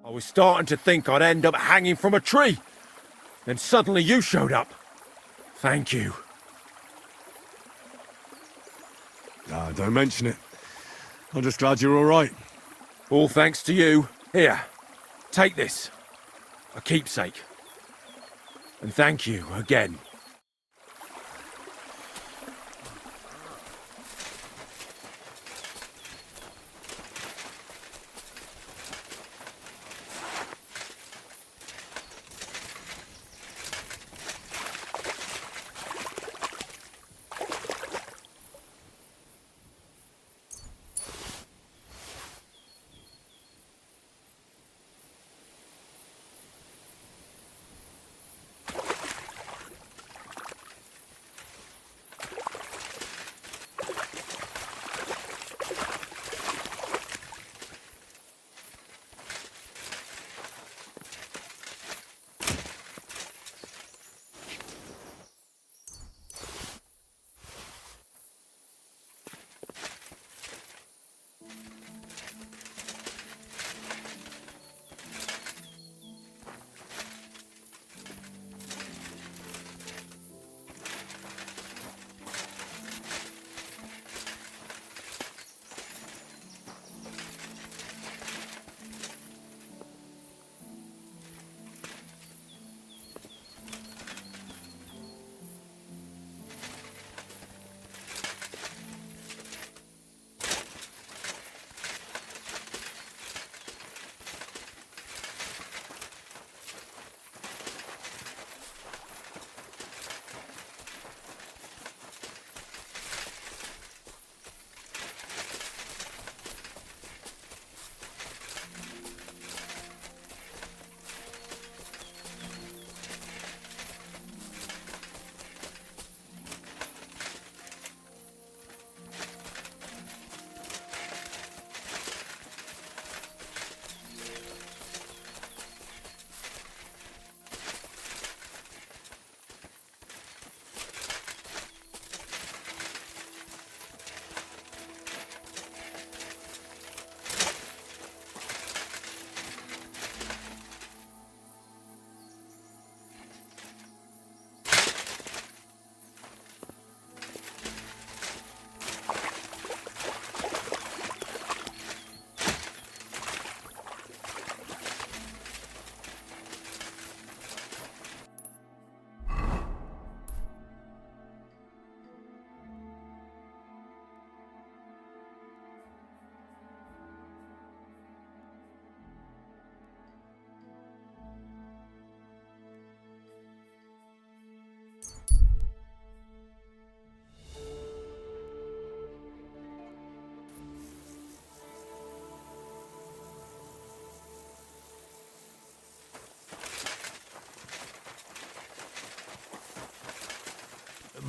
I was starting to think I'd end up hanging from a tree. Then suddenly you showed up. Thank you. Ah, don't mention it. I'm just glad you're all right. All thanks to you. Here, take this. A keepsake. And thank you again.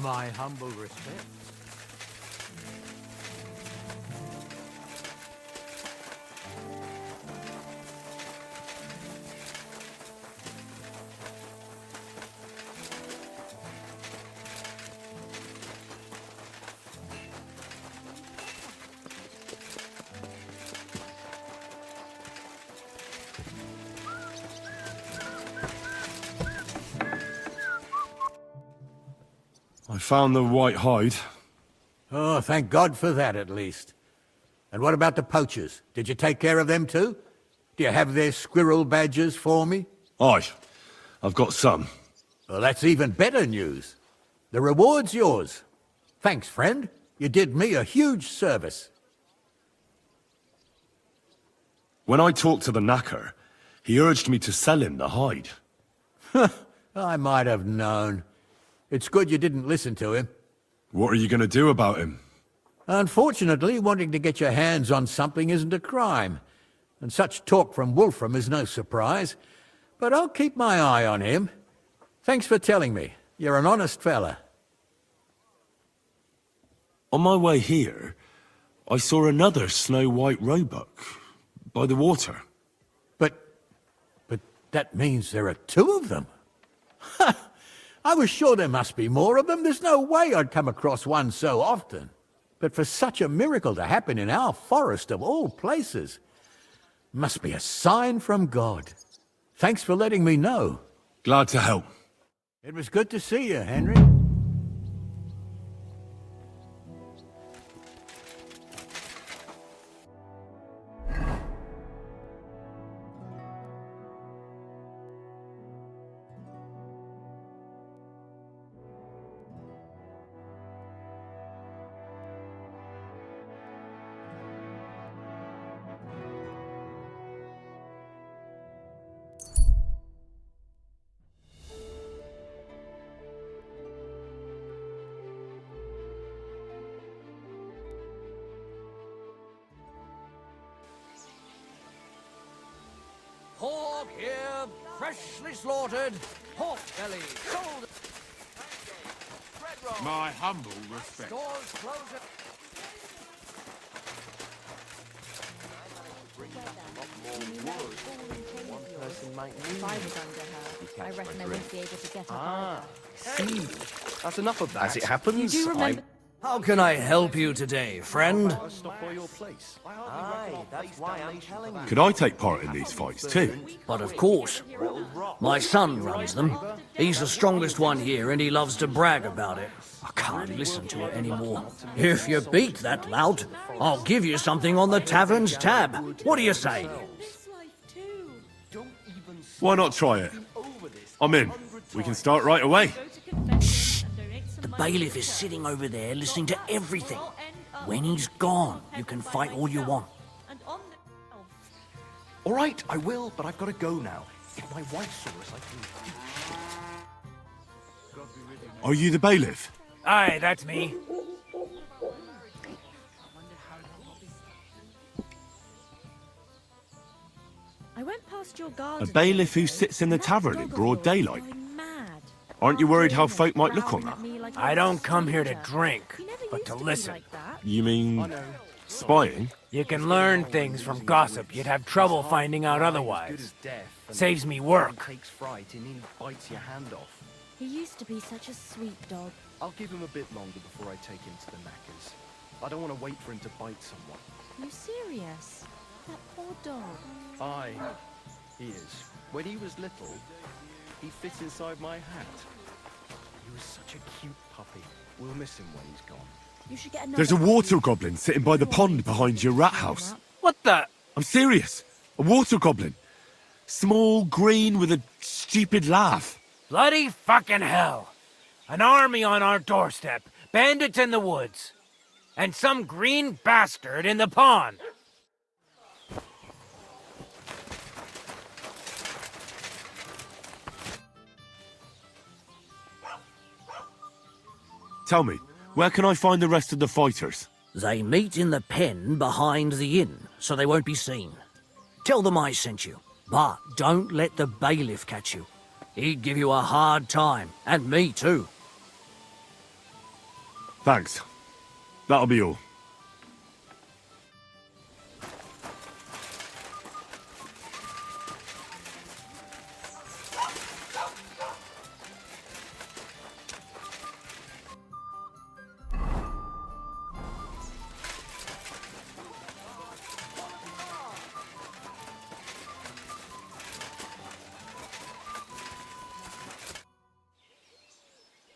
My humble respect. I found the white hide. Oh, thank God for that, at least. And what about the poachers? Did you take care of them too? Do you have their squirrel badges for me? Aye, I've got some. Well, that's even better news. The reward's yours. Thanks, friend. You did me a huge service. When I talked to the knacker, he urged me to sell him the hide. I might have known. It's good you didn't listen to him. What are you going to do about him? Unfortunately, wanting to get your hands on something isn't a crime. And such talk from Wolfram is no surprise. But I'll keep my eye on him. Thanks for telling me. You're an honest fella. On my way here, I saw another snow-white roebuck by the water. But that means there are two of them. I was sure there must be more of them. There's no way I'd come across one so often. But for such a miracle to happen in our forest of all places. Must be a sign from God. Thanks for letting me know. Glad to help. It was good to see you, Henry. Pork here, freshly slaughtered, pork belly, sold. My humble respect. Stores closing. One person might need. If I was under her, I reckon I wouldn't be able to get up Ah, either. see. That's enough of that. As it happens, You do remember- How can I help you today, friend? Stop by your place. Aye, that's why I'm telling you. Could I take part in these fights too? But of course. My son runs them. He's the strongest one here, and he loves to brag about it. I can't listen to it anymore. If you beat that lout, I'll give you something on the tavern's tab. What do you say? Why not try it? I'm in. We can start right away. The bailiff is sitting over there listening to everything. When he's gone, you can fight all you want. All right, I will, but I've got to go now. If my wife saw us, I can... Are you the bailiff? Aye, that's me. I went past your A garden. bailiff who sits in the tavern in broad daylight? Aren't you worried how folk might look on that? I don't come here to drink, but to listen. You mean spying? You can learn things from gossip you'd have trouble finding out otherwise. Saves me work. Takes fright and he bites your hand off. He used to be such a sweet dog. I'll give him a bit longer before I take him to the knackers. I don't want to wait for him to bite someone. Are you serious? That poor dog. Aye, he is. When he was little, he fit inside my hat. He was such a cute puppy. We'll miss him when he's gone. You should get another. There's a water goblin sitting by the pond behind your rat house. What the? I'm serious. A water goblin. Small, green, with a stupid laugh. Bloody fucking hell. An army on our doorstep, bandits in the woods, and some green bastard in the pond. Tell me, where can I find the rest of the fighters? They meet in the pen behind the inn, so they won't be seen. Tell them I sent you, but don't let the bailiff catch you. He'd give you a hard time, and me too. Thanks. That'll be all.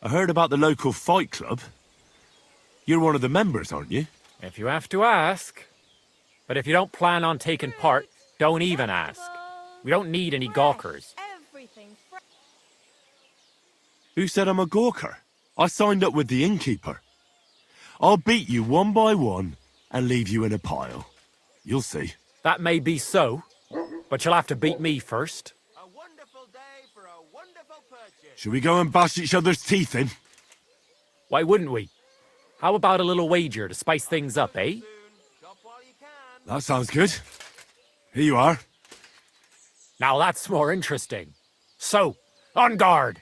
I heard about the local fight club. You're one of the members, aren't you? If you have to ask. But if you don't plan on taking part, don't even ask. We don't need any gawkers. Who said I'm a gawker? I signed up with the innkeeper. I'll beat you one by one and leave you in a pile. You'll see. That may be so, but you'll have to beat me first. Shall we go and bash each other's teeth in? Why wouldn't we? How about a little wager to spice things up, eh? That sounds good. Here you are. Now that's more interesting. So, on guard!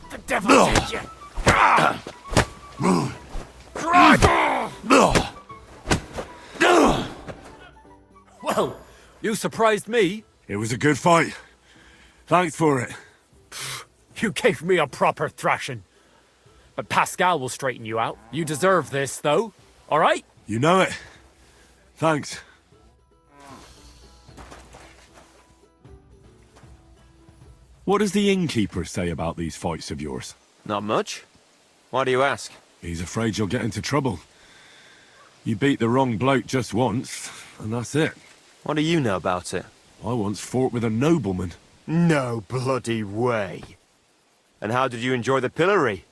The devil take you! Well, you surprised me. It was a good fight. Thanks for it. You gave me a proper thrashing. But Pascal will straighten you out. You deserve this, though. All right? You know it. Thanks. What does the innkeeper say about these fights of yours? Not much. Why do you ask? He's afraid you'll get into trouble. You beat the wrong bloke just once, and that's it. What do you know about it? I once fought with a nobleman. No bloody way. And how did you enjoy the pillory?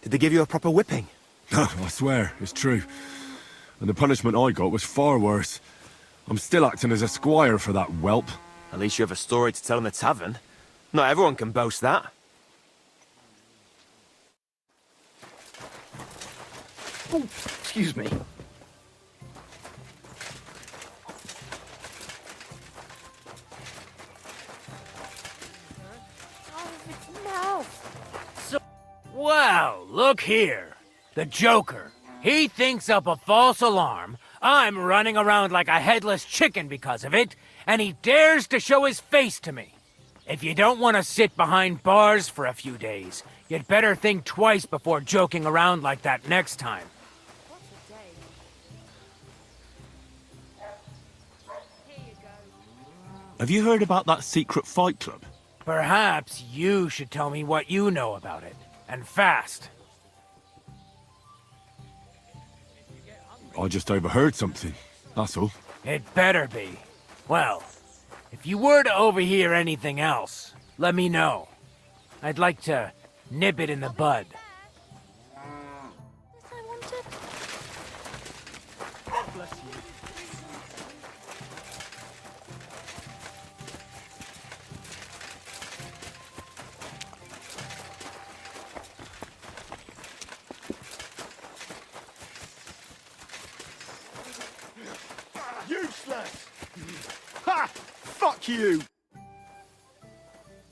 Did they give you a proper whipping? I swear, it's true. And the punishment I got was far worse. I'm still acting as a squire for that whelp. At least you have a story to tell in the tavern. Not everyone can boast that. Oh, excuse me. Well, look here. The Joker. He thinks up a false alarm. I'm running around like a headless chicken because of it, and he dares to show his face to me. If you don't want to sit behind bars for a few days, you'd better think twice before joking around like that next time. Have you heard about that secret fight club? Perhaps you should tell me what you know about it. And fast. I just overheard something, that's all. It better be. Well, if you were to overhear anything else, let me know. I'd like to nip it in the bud. Useless! Ha! Fuck you!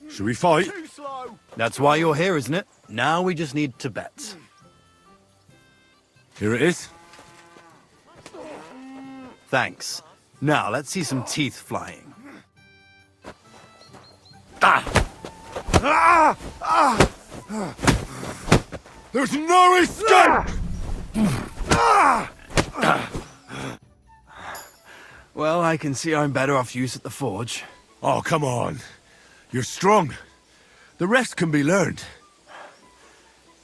Should we fight? Too slow! That's why you're here, isn't it? Now we just need to bet. Here it is. Thanks. Now, let's see some teeth flying. There's no escape! Well, I can see I'm better off use at the forge. Oh, come on. You're strong. The rest can be learned.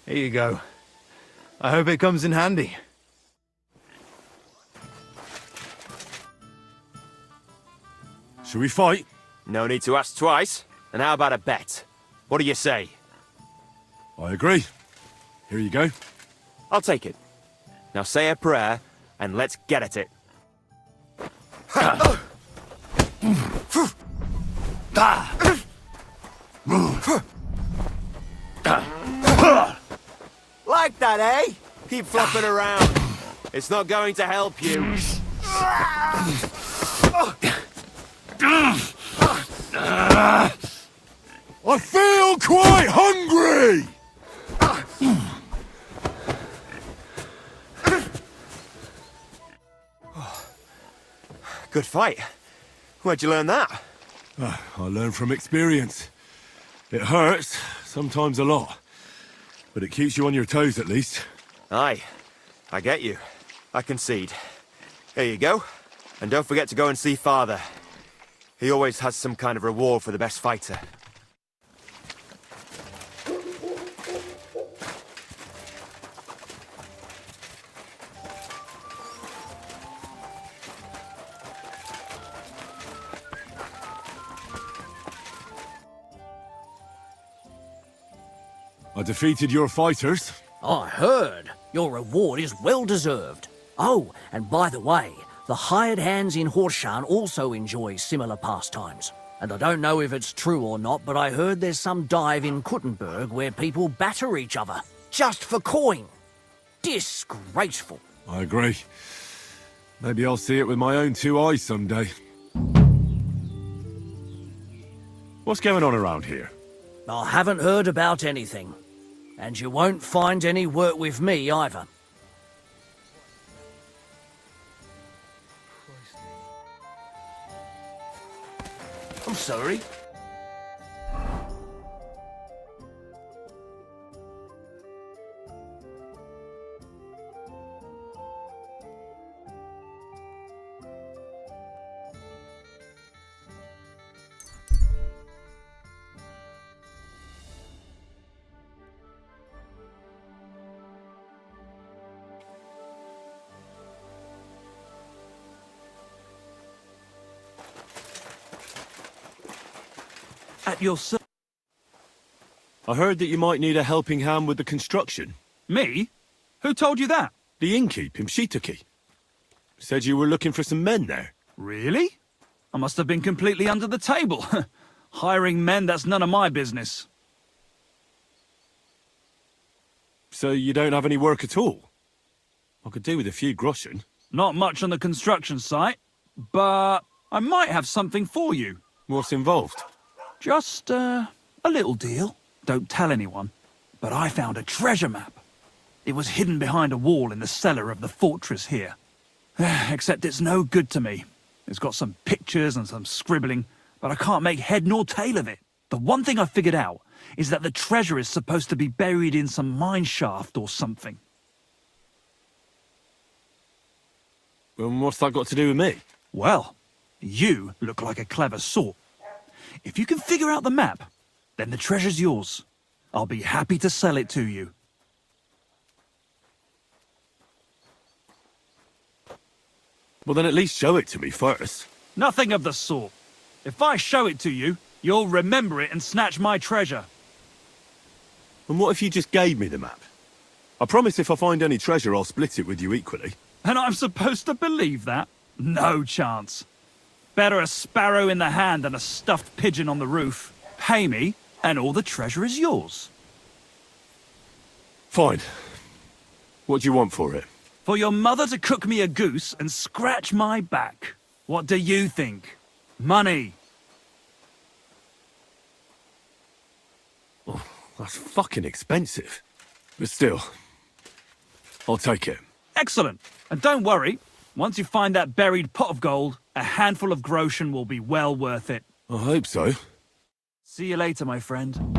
Here you go. I hope it comes in handy. Should we fight? No need to ask twice. And how about a bet? What do you say? I agree. Here you go. I'll take it. Now say a prayer, and let's get at it. Like that, eh? Keep flopping around. It's not going to help you. I feel quite hungry! Good fight. Where'd you learn that? I learn from experience. It hurts, sometimes a lot. But it keeps you on your toes at least. Aye, I get you. I concede. Here you go. And don't forget to go and see Father. He always has some kind of reward for the best fighter. I defeated your fighters. I heard. Your reward is well deserved. Oh, and by the way, the hired hands in Horshan also enjoy similar pastimes. And I don't know if it's true or not, but I heard there's some dive in Kuttenberg where people batter each other, just for coin. Disgraceful. I agree. Maybe I'll see it with my own two eyes someday. What's going on around here? I haven't heard about anything. And you won't find any work with me either. I'm sorry. At your service. I heard that you might need a helping hand with the construction. Me? Who told you that? The innkeep in Shitaki. Said you were looking for some men there. Really? I must have been completely under the table. Hiring men, that's none of my business. So you don't have any work at all? I could do with a few groschen. Not much on the construction site, but I might have something for you. What's involved? Just, a little deal. Don't tell anyone. But I found a treasure map. It was hidden behind a wall in the cellar of the fortress here. Except it's no good to me. It's got some pictures and some scribbling, but I can't make head nor tail of it. The one thing I figured out is that the treasure is supposed to be buried in some mine shaft or something. And what's that got to do with me? Well, you look like a clever sort. If you can figure out the map, then the treasure's yours. I'll be happy to sell it to you. Well, then at least show it to me first. Nothing of the sort. If I show it to you, you'll remember it and snatch my treasure. And what if you just gave me the map? I promise if I find any treasure, I'll split it with you equally. And I'm supposed to believe that? No chance. Better a sparrow in the hand than a stuffed pigeon on the roof. Pay me, and all the treasure is yours. Fine. What do you want for it? For your mother to cook me a goose and scratch my back. What do you think? Money. Oh, that's fucking expensive. But still, I'll take it. Excellent. And don't worry, once you find that buried pot of gold, a handful of groschen will be well worth it. I hope so. See you later, my friend.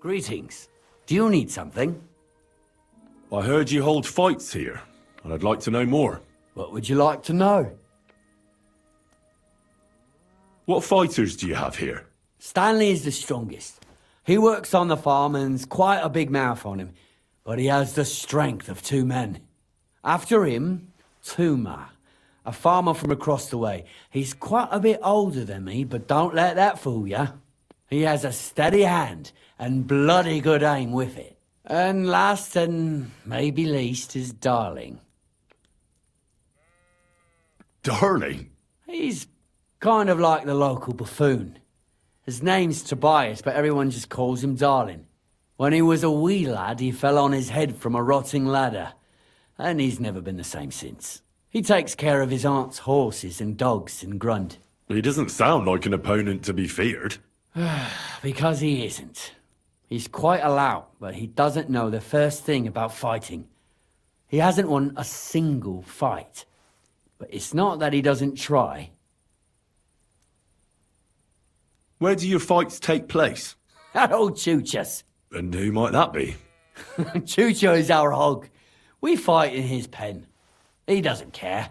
Greetings. Do you need something? I heard you hold fights here, and I'd like to know more. What would you like to know? What fighters do you have here? Stanley is the strongest. He works on the farm and's quite a big mouth on him, but he has the strength of 2 men. After him, Tuma, a farmer from across the way. He's quite a bit older than me, but don't let that fool ya. He has a steady hand and bloody good aim with it. And last and maybe least is Darling. Darling? He's kind of like the local buffoon. His name's Tobias, but everyone just calls him Darling. When he was a wee lad, he fell on his head from a rotting ladder, and he's never been the same since. He takes care of his aunt's horses and dogs in Grund. He doesn't sound like an opponent to be feared. Because he isn't. He's quite a lout, but he doesn't know the first thing about fighting. He hasn't won a single fight. But it's not that he doesn't try. Where do your fights take place? At old Chucha's. And who might that be? Chucho is our hog. We fight in his pen. He doesn't care.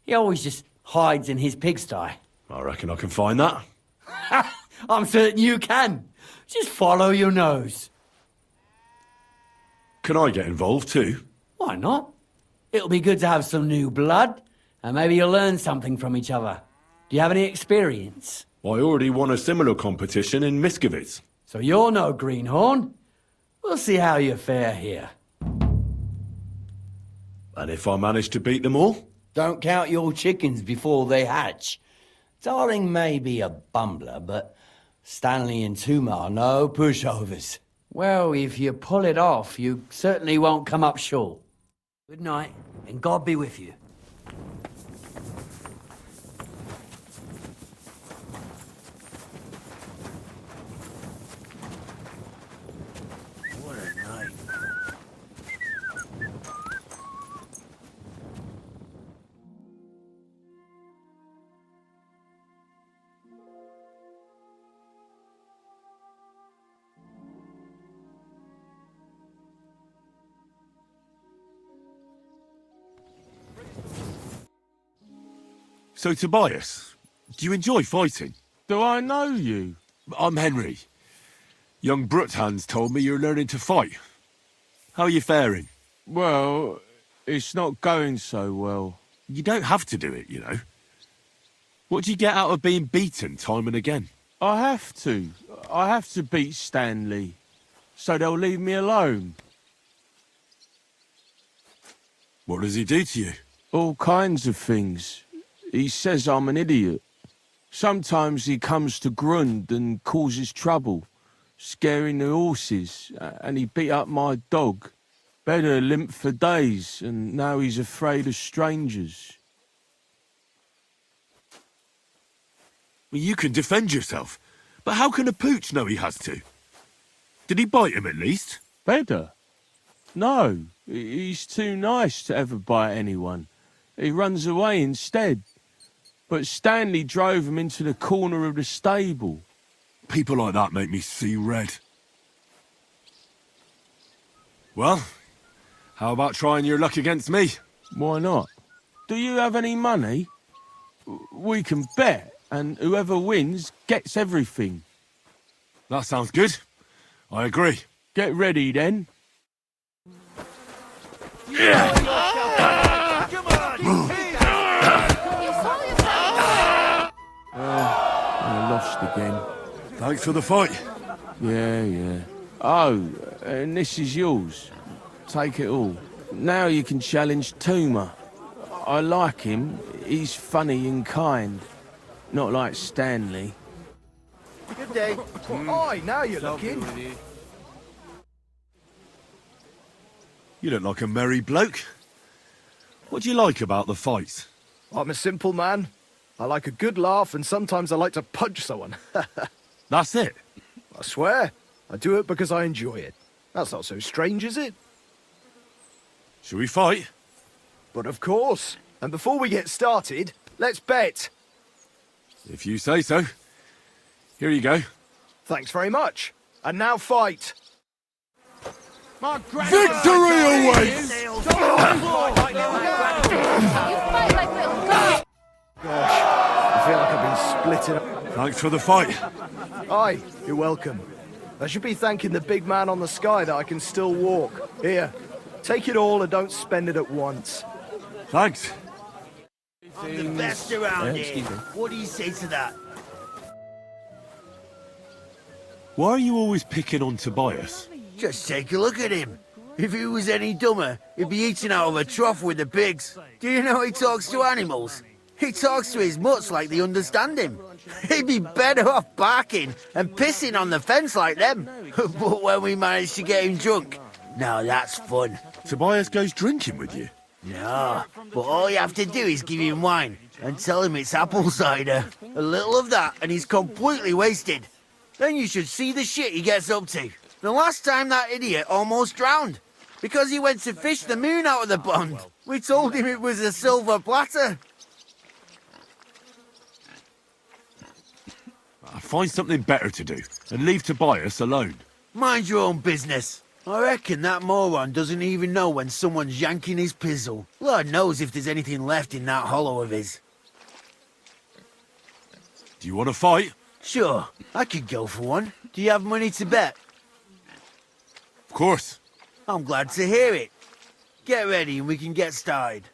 He always just hides in his pigsty. I reckon I can find that. I'm certain you can. Just follow your nose. Can I get involved too? Why not? It'll be good to have some new blood, and maybe you'll learn something from each other. Do you have any experience? I already won a similar competition in Miskovitz. So you're no greenhorn. We'll see how you fare here. And if I manage to beat them all? Don't count your chickens before they hatch. Darling may be a bumbler, but Stanley and Tuma are no pushovers. Well, if you pull it off, you certainly won't come up short. Good night, and God be with you. What a night. So, Tobias, do you enjoy fighting? Do I know you? I'm Henry. Young Bruthans told me you're learning to fight. How are you faring? Well, it's not going so well. You don't have to do it, you know. What do you get out of being beaten time and again? I have to. I have to beat Stanley, so they'll leave me alone. What does he do to you? All kinds of things. He says I'm an idiot. Sometimes he comes to Grund and causes trouble, scaring the horses, and he beat up my dog. Better limp for days, and now he's afraid of strangers. Well, you can defend yourself, but how can a pooch know he has to? Did he bite him at least? Better? No, he's too nice to ever bite anyone. He runs away instead. But Stanley drove him into the corner of the stable. People like that make me see red. Well, how about trying your luck against me? Why not? Do you have any money? We can bet, and whoever wins gets everything. That sounds good. I agree. Get ready, then. I lost again. Thanks for the fight. Yeah. Oh, and this is yours. Take it all. Now you can challenge Tuma. I like him. He's funny and kind. Not like Stanley. Good day. Oi, now you're looking. You look like a merry bloke. What do you like about the fights? I'm a simple man. I like a good laugh, and sometimes I like to punch someone. That's it? I swear. I do it because I enjoy it. That's not so strange, is it? Shall we fight? But of course. And before we get started, let's bet. If you say so. Here you go. Thanks very much. And now fight. Victory awaits! Gosh, I feel like I've been splitting up. Thanks for the fight. Aye, you're welcome. I should be thanking the big man on the sky that I can still walk. Here, take it all and don't spend it at once. Thanks. I'm the best around here. What do you say to that? Why are you always picking on Tobias? Just take a look at him. If he was any dumber, he'd be eating out of a trough with the pigs. Do you know he talks to animals? He talks to his mutts like they understand him. He'd be better off barking and pissing on the fence like them. But when we managed to get him drunk, now that's fun. Tobias goes drinking with you? No, but all you have to do is give him wine and tell him it's apple cider. A little of that and he's completely wasted. Then you should see the shit he gets up to. The last time that idiot almost drowned because he went to fish the moon out of the pond. We told him it was a silver platter. Find something better to do and leave Tobias alone. Mind your own business. I reckon that moron doesn't even know when someone's yanking his pizzle. Lord knows if there's anything left in that hollow of his. Do you want to fight? Sure, I could go for one. Do you have money to bet? Of course. I'm glad to hear it. Get ready and we can get started.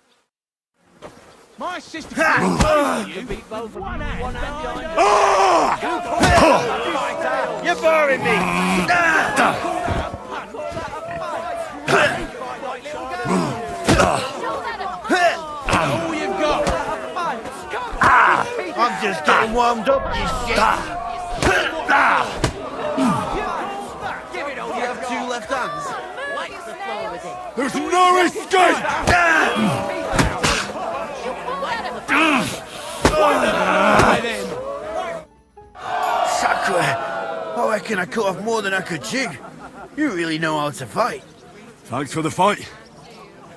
My sister you beat both of one hand behind You're boring me! all you've got. I'm just getting warmed up, you shit. You have two left hands? There's no escape! Sacre! I reckon I cut off more than I could chew. You really know how to fight. Thanks for the fight.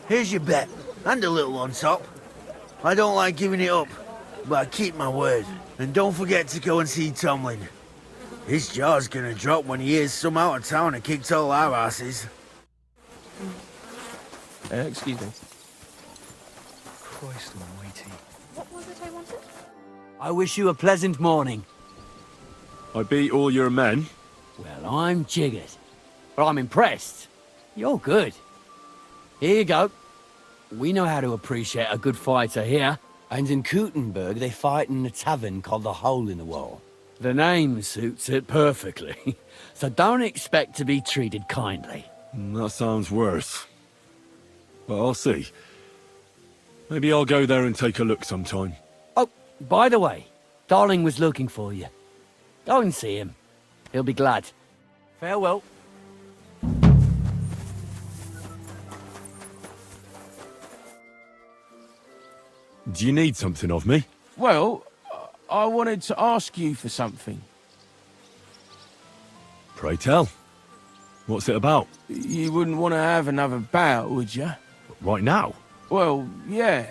Here's your bet, and a little on top. I don't like giving it up, but I keep my word. And don't forget to go and see Tomlin. His jaw's gonna drop when he hears some out of town and kicked all our asses. Excuse me. Christ almighty. What was it I wanted? I wish you a pleasant morning. I beat all your men. Well, I'm jiggered. But I'm impressed. You're good. Here you go. We know how to appreciate a good fighter here. And in Kuttenberg, they fight in a tavern called the Hole in the Wall. The name suits it perfectly. So don't expect to be treated kindly. That sounds worse. But I'll see. Maybe I'll go there and take a look sometime. Oh, by the way, Darling was looking for you. Go and see him. He'll be glad. Farewell. Do you need something of me? Well, I wanted to ask you for something. Pray tell. What's it about? You wouldn't want to have another bout, would you? Right now? Well, yeah.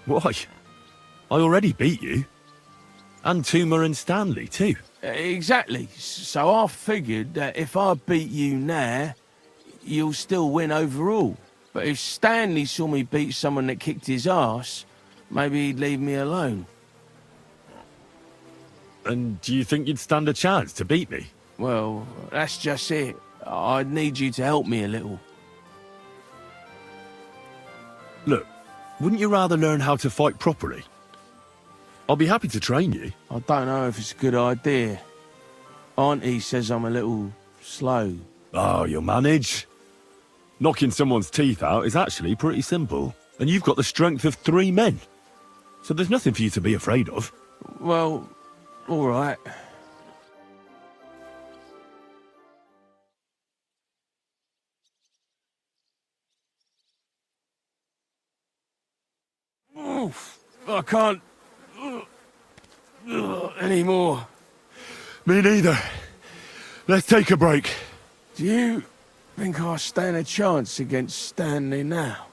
Why? I already beat you. And Tuma and Stanley, too. Exactly. So I figured that if I beat you now, you'll still win overall. But if Stanley saw me beat someone that kicked his ass, maybe he'd leave me alone. And do you think you'd stand a chance to beat me? Well, that's just it. I'd need you to help me a little. Look, wouldn't you rather learn how to fight properly? I'll be happy to train you. I don't know if it's a good idea. Auntie says I'm a little slow. Oh, you'll manage. Knocking someone's teeth out is actually pretty simple. And you've got the strength of 3 men. So there's nothing for you to be afraid of. Well, all right. Oof, I can't anymore. Me neither. Let's take a break. Do you think I stand a chance against Stanley now?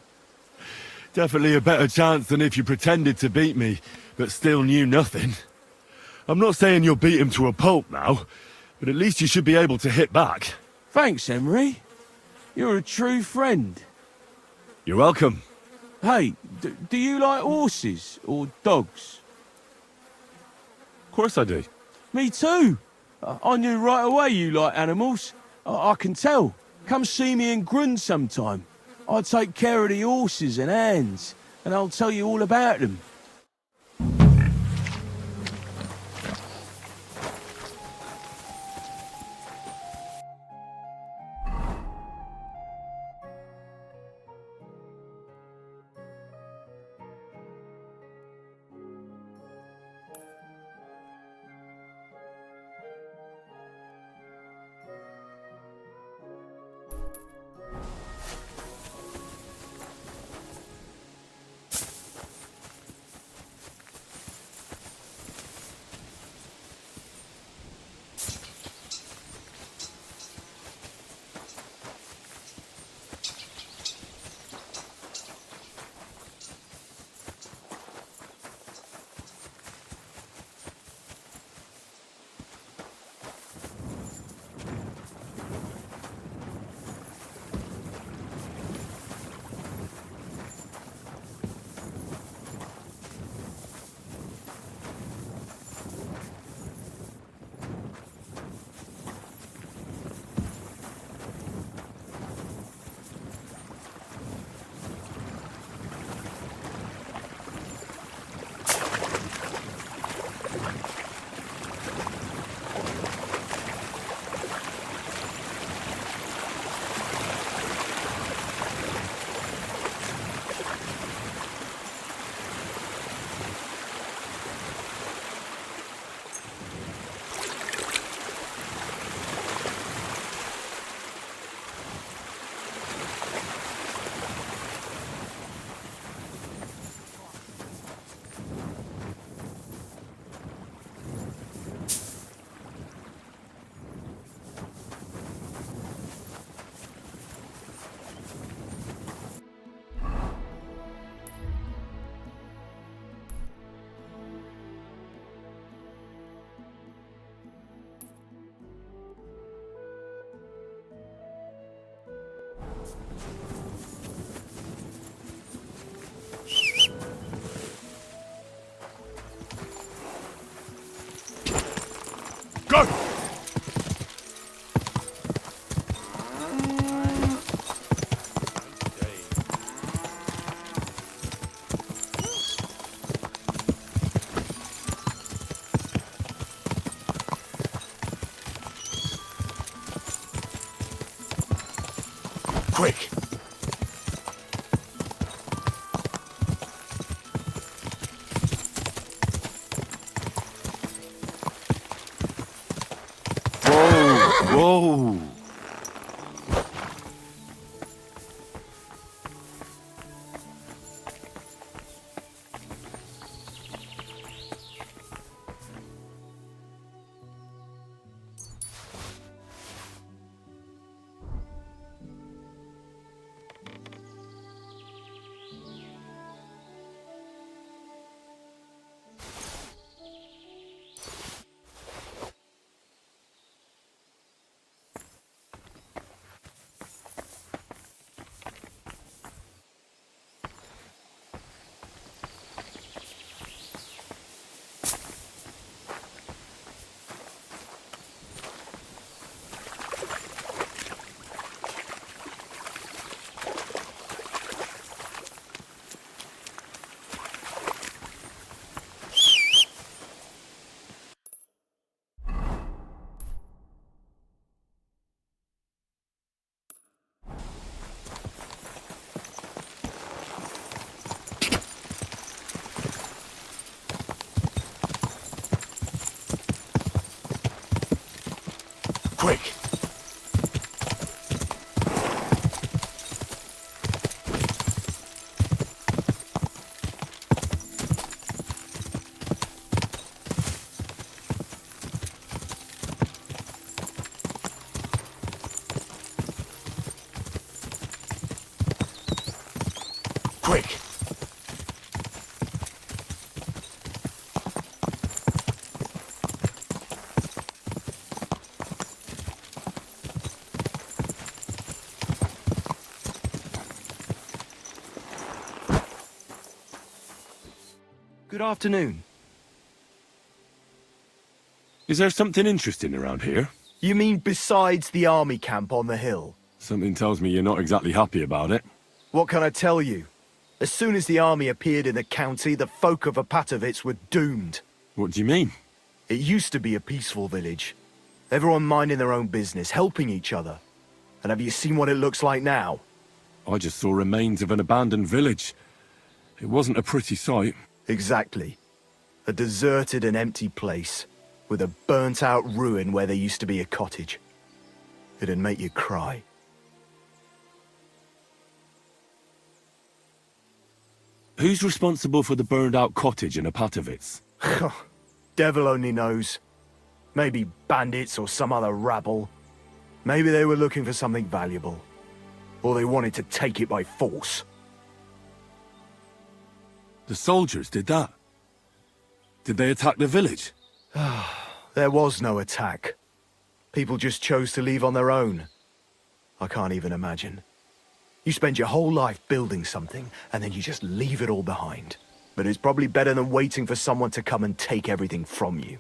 Definitely a better chance than if you pretended to beat me, but still knew nothing. I'm not saying you'll beat him to a pulp now, but at least you should be able to hit back. Thanks, Emery. You're a true friend. You're welcome. Hey, do you like horses or dogs? Of course I do. Me too. I knew right away you like animals. I can tell. Come see me in Grun sometime. I take care of the horses and hands, and I'll tell you all about them. Go! Quick! Whoa! Quick! Quick! Good afternoon. Is there something interesting around here? You mean besides the army camp on the hill? Something tells me you're not exactly happy about it. What can I tell you? As soon as the army appeared in the county, the folk of Apatovitz were doomed. What do you mean? It used to be a peaceful village. Everyone minding their own business, helping each other. And have you seen what it looks like now? I just saw remains of an abandoned village. It wasn't a pretty sight. Exactly. A deserted and empty place, with a burnt-out ruin where there used to be a cottage. It'd make you cry. Who's responsible for the burned-out cottage in Apatovitz? Devil only knows. Maybe bandits or some other rabble. Maybe they were looking for something valuable. Or they wanted to take it by force. The soldiers did that? Did they attack the village? There was no attack. People just chose to leave on their own. I can't even imagine. You spend your whole life building something, and then you just leave it all behind. But it's probably better than waiting for someone to come and take everything from you.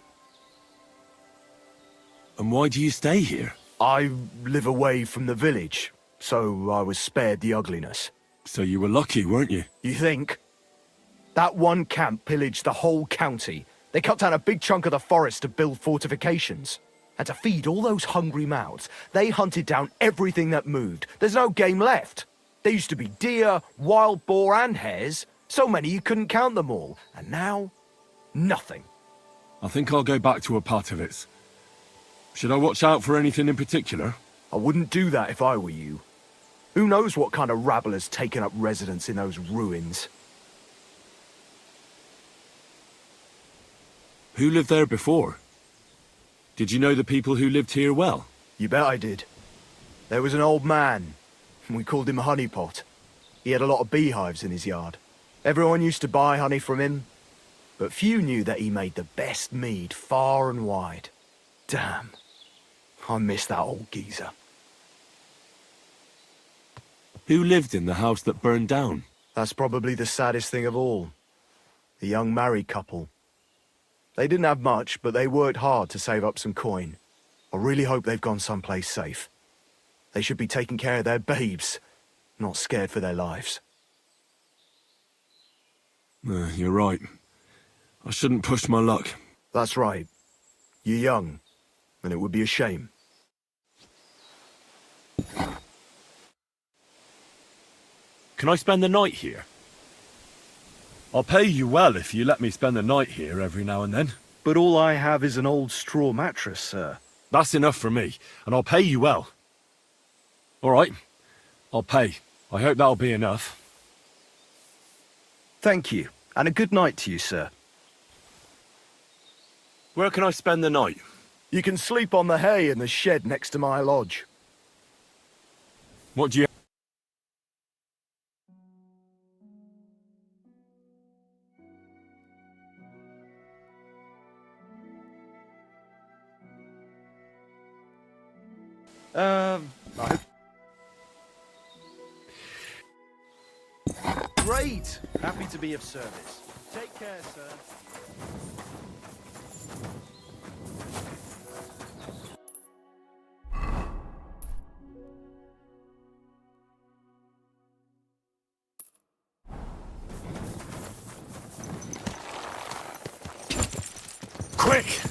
And why do you stay here? I live away from the village, so I was spared the ugliness. So you were lucky, weren't you? You think? That one camp pillaged the whole county. They cut down a big chunk of the forest to build fortifications. And to feed all those hungry mouths, they hunted down everything that moved. There's no game left. There used to be deer, wild boar and hares. So many you couldn't count them all. And now, nothing. I think I'll go back to Apatovitz. Should I watch out for anything in particular? I wouldn't do that if I were you. Who knows what kind of rabble has taken up residence in those ruins? Who lived there before? Did you know the people who lived here well? You bet I did. There was an old man. We called him Honeypot. He had a lot of beehives in his yard. Everyone used to buy honey from him, but few knew that he made the best mead far and wide. Damn. I miss that old geezer. Who lived in the house that burned down? That's probably the saddest thing of all. The young married couple. They didn't have much, but they worked hard to save up some coin. I really hope they've gone someplace safe. They should be taking care of their babes, not scared for their lives. You're right. I shouldn't push my luck. That's right. You're young, and it would be a shame. Can I spend the night here? I'll pay you well if you let me spend the night here every now and then. But all I have is an old straw mattress, sir. That's enough for me, and I'll pay you well. All right, I'll pay. I hope that'll be enough. Thank you, and a good night to you, sir. Where can I spend the night? You can sleep on the hay in the shed next to my lodge. What do you... Great! Happy to be of service. Take care, sir. Quick!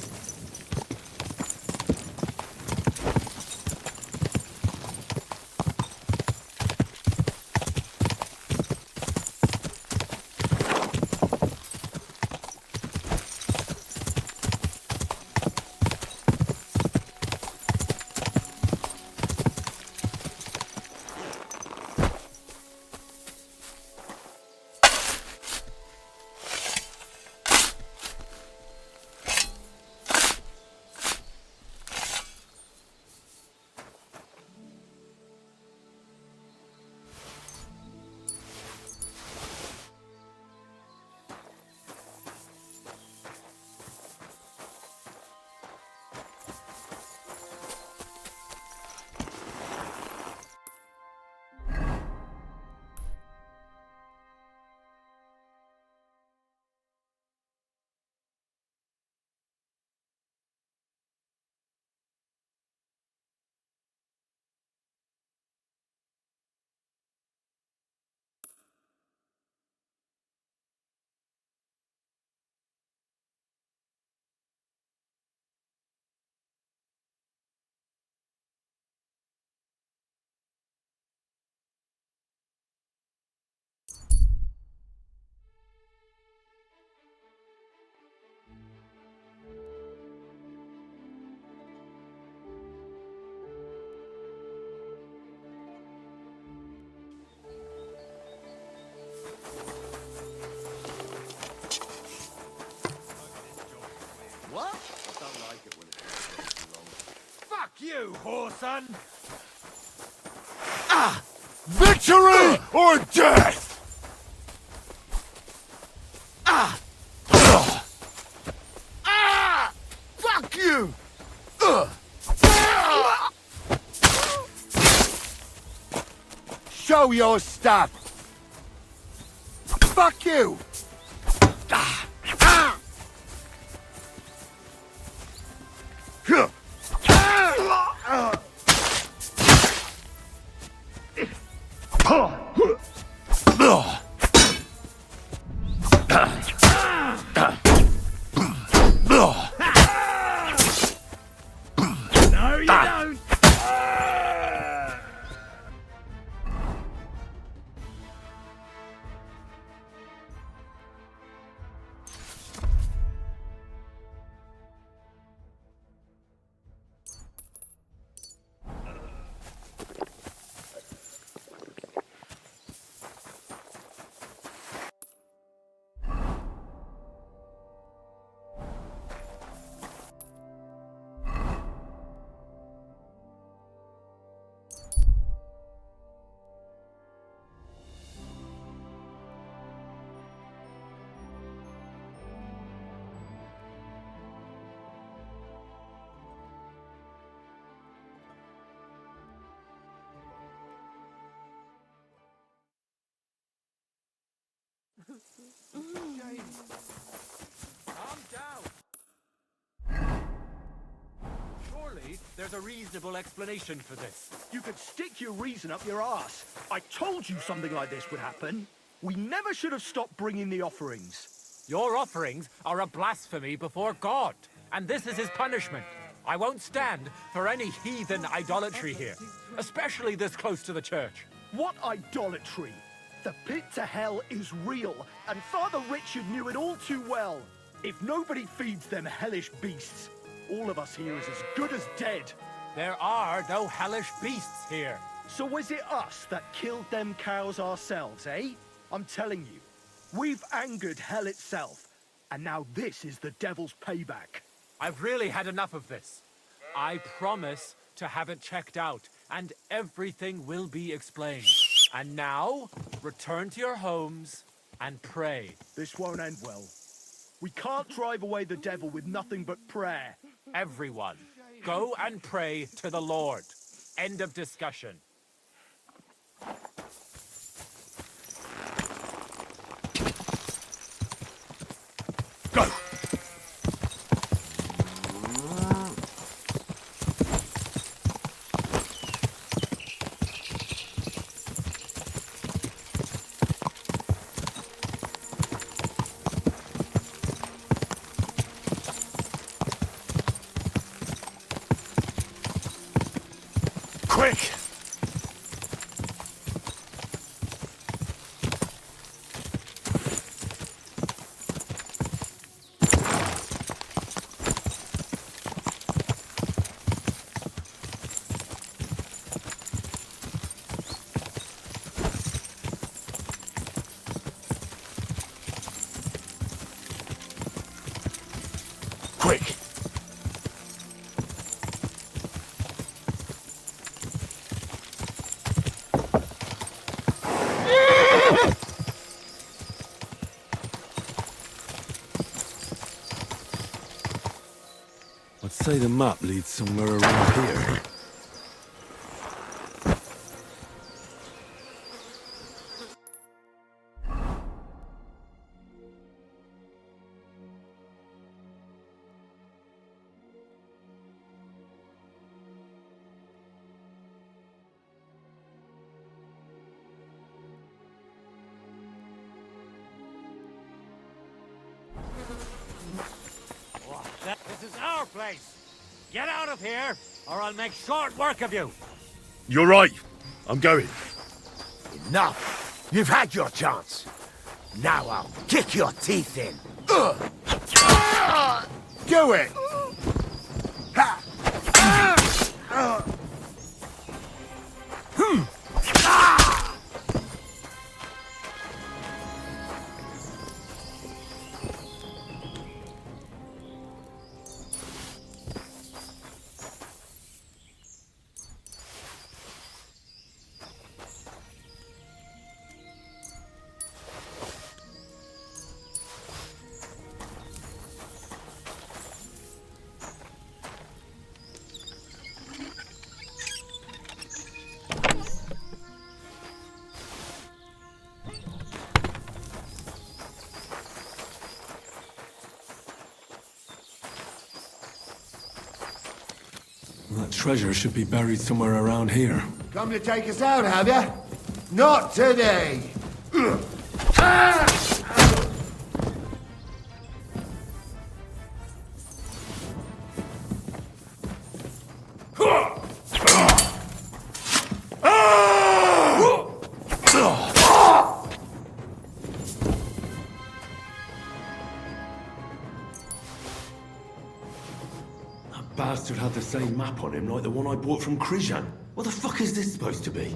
What? I don't like it when it takes too long. Fuck you, whoreson! Ah! Victory or death! Ah! Ah! Fuck you! Show your stuff! Fuck you! No, you don't! there's a reasonable explanation for this. You could stick your reason up your ass. I told you something like this would happen. We never should have stopped bringing the offerings. Your offerings are a blasphemy before God, and this is his punishment. I won't stand for any heathen idolatry here, especially this close to the church. What idolatry? The pit to hell is real, and Father Richard knew it all too well. If nobody feeds them hellish beasts, all of us here is as good as dead. There are no hellish beasts here. So was it us that killed them cows ourselves, eh? I'm telling you, we've angered hell itself, and now this is the devil's payback. I've really had enough of this. I promise to have it checked out, and everything will be explained. And now, return to your homes and pray. This won't end well. We can't drive away the devil with nothing but prayer. Everyone, go and pray to the Lord. End of discussion. Go! Quick! Quick! I'd say the map leads somewhere around here. This is our place. Get out of here, or I'll make short work of you. You're right. I'm going. Enough! You've had your chance. Now I'll kick your teeth in. Do it! That treasure should be buried somewhere around here. Come to take us out, have ya? Not today! Bastard had the same map on him like the one I bought from Krijan. What the fuck is this supposed to be?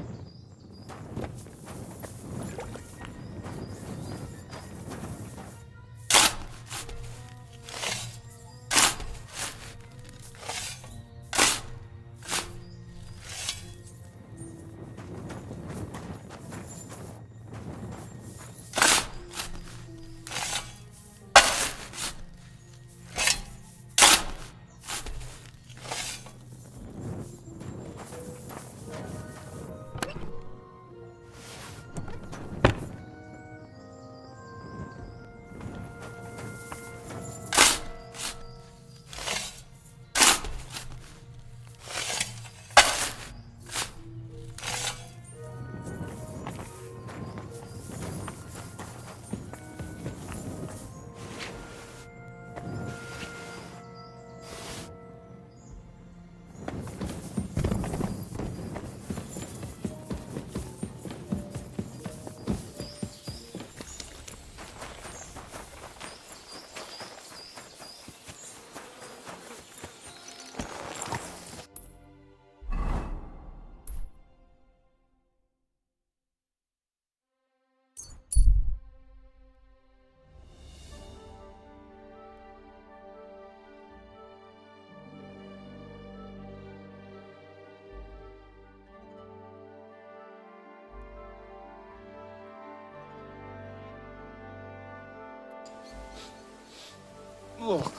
Ugh,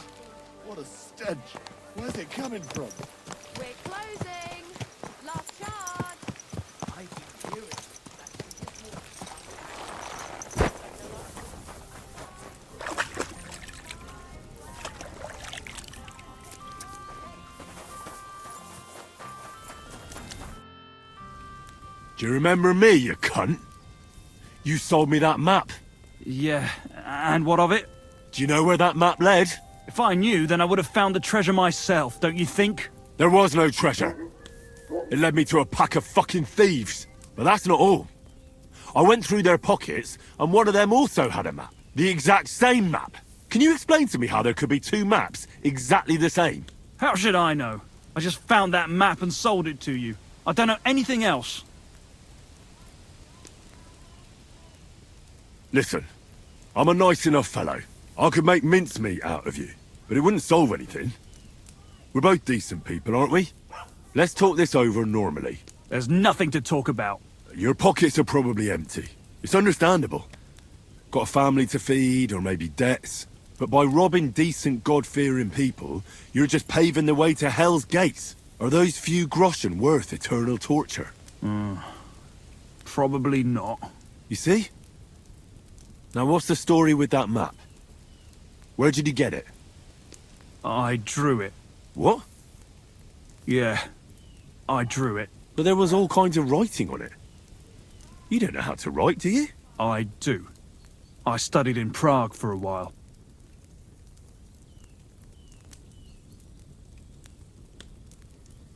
what a stench. Where's it coming from? We're closing. Last charge. I can hear it. Do you remember me, you cunt? You sold me that map. Yeah, and what of it? Do you know where that map led? If I knew, then I would have found the treasure myself, don't you think? There was no treasure. It led me to a pack of fucking thieves. But that's not all. I went through their pockets, and one of them also had a map. The exact same map. Can you explain to me how there could be two maps exactly the same? How should I know? I just found that map and sold it to you. I don't know anything else. Listen, I'm a nice enough fellow. I could make mincemeat out of you, but it wouldn't solve anything. We're both decent people, aren't we? Let's talk this over normally. There's nothing to talk about. Your pockets are probably empty. It's understandable. Got a family to feed, or maybe debts. But by robbing decent, God-fearing people, you're just paving the way to Hell's Gates. Are those few groschen worth eternal torture? Probably not. You see? Now what's the story with that map? Where did you get it? I drew it. What? Yeah, I drew it. But there was all kinds of writing on it. You don't know how to write, do you? I do. I studied in Prague for a while.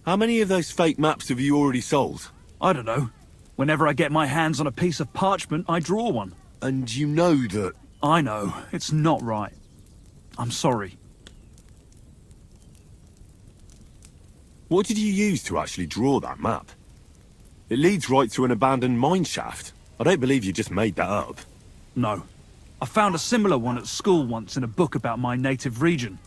How many of those fake maps have you already sold? I don't know. Whenever I get my hands on a piece of parchment, I draw one. And you know that... I know. It's not right. I'm sorry. What did you use to actually draw that map? It leads right to an abandoned mine shaft. I don't believe you just made that up. No. I found a similar one at school once in a book about my native region.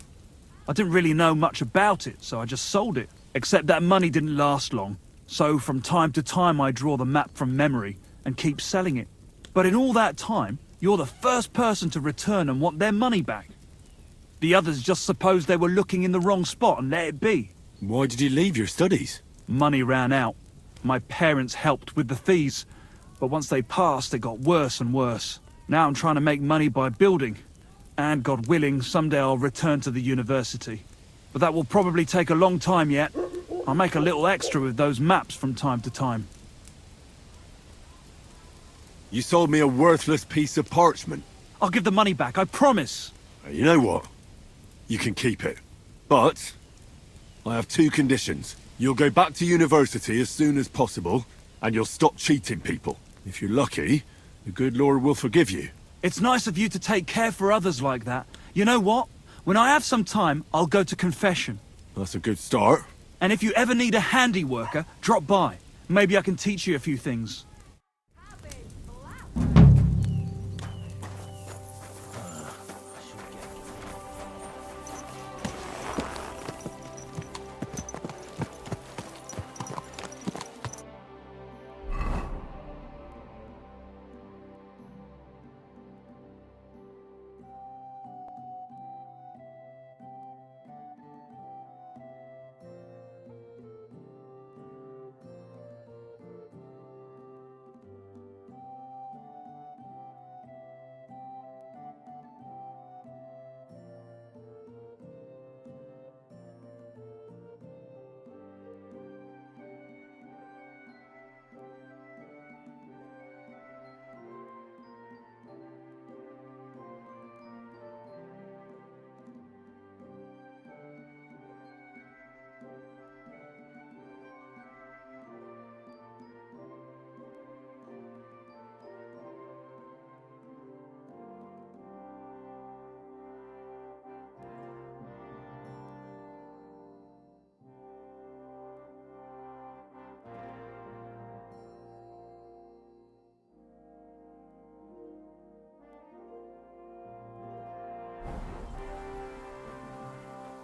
I didn't really know much about it, so I just sold it. Except that money didn't last long. So from time to time I draw the map from memory and keep selling it. But in all that time, you're the first person to return and want their money back. The others just supposed they were looking in the wrong spot and let it be. Why did you leave your studies? Money ran out. My parents helped with the fees, but once they passed, it got worse and worse. Now I'm trying to make money by building, and God willing, someday I'll return to the university. But that will probably take a long time yet. I'll make a little extra with those maps from time to time. You sold me a worthless piece of parchment. I'll give the money back, I promise. You know what? You can keep it. But I have two conditions. You'll go back to university as soon as possible, and you'll stop cheating people. If you're lucky, the good Lord will forgive you. It's nice of you to take care for others like that. You know what? When I have some time, I'll go to confession. That's a good start. And if you ever need a handy worker, drop by. Maybe I can teach you a few things.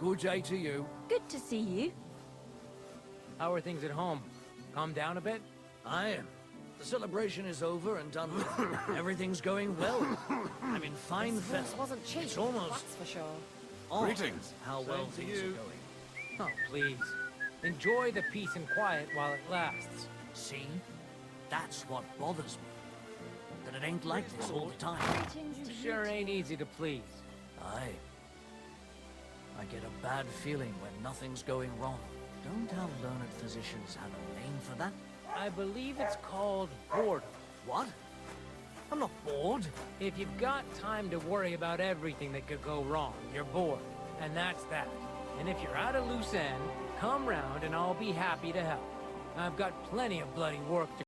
Good day to you. Good to see you. How are things at home? Calm down a bit? Aye. The celebration is over and done with. Everything's going well. I'm in fine This fettle. wasn't cheap, It's almost... that's for sure. Greetings. How well things are going. Oh, please. Enjoy the peace and quiet while it lasts. See? That's what bothers me. That it ain't like this all the time. Sure ain't easy to please. Aye. I get a bad feeling when nothing's going wrong. Don't our learned physicians have a name for that? I believe it's called boredom. What? I'm not bored. If you've got time to worry about everything that could go wrong, you're bored. And that's that. And if you're at a loose end, come round and I'll be happy to help. I've got plenty of bloody work to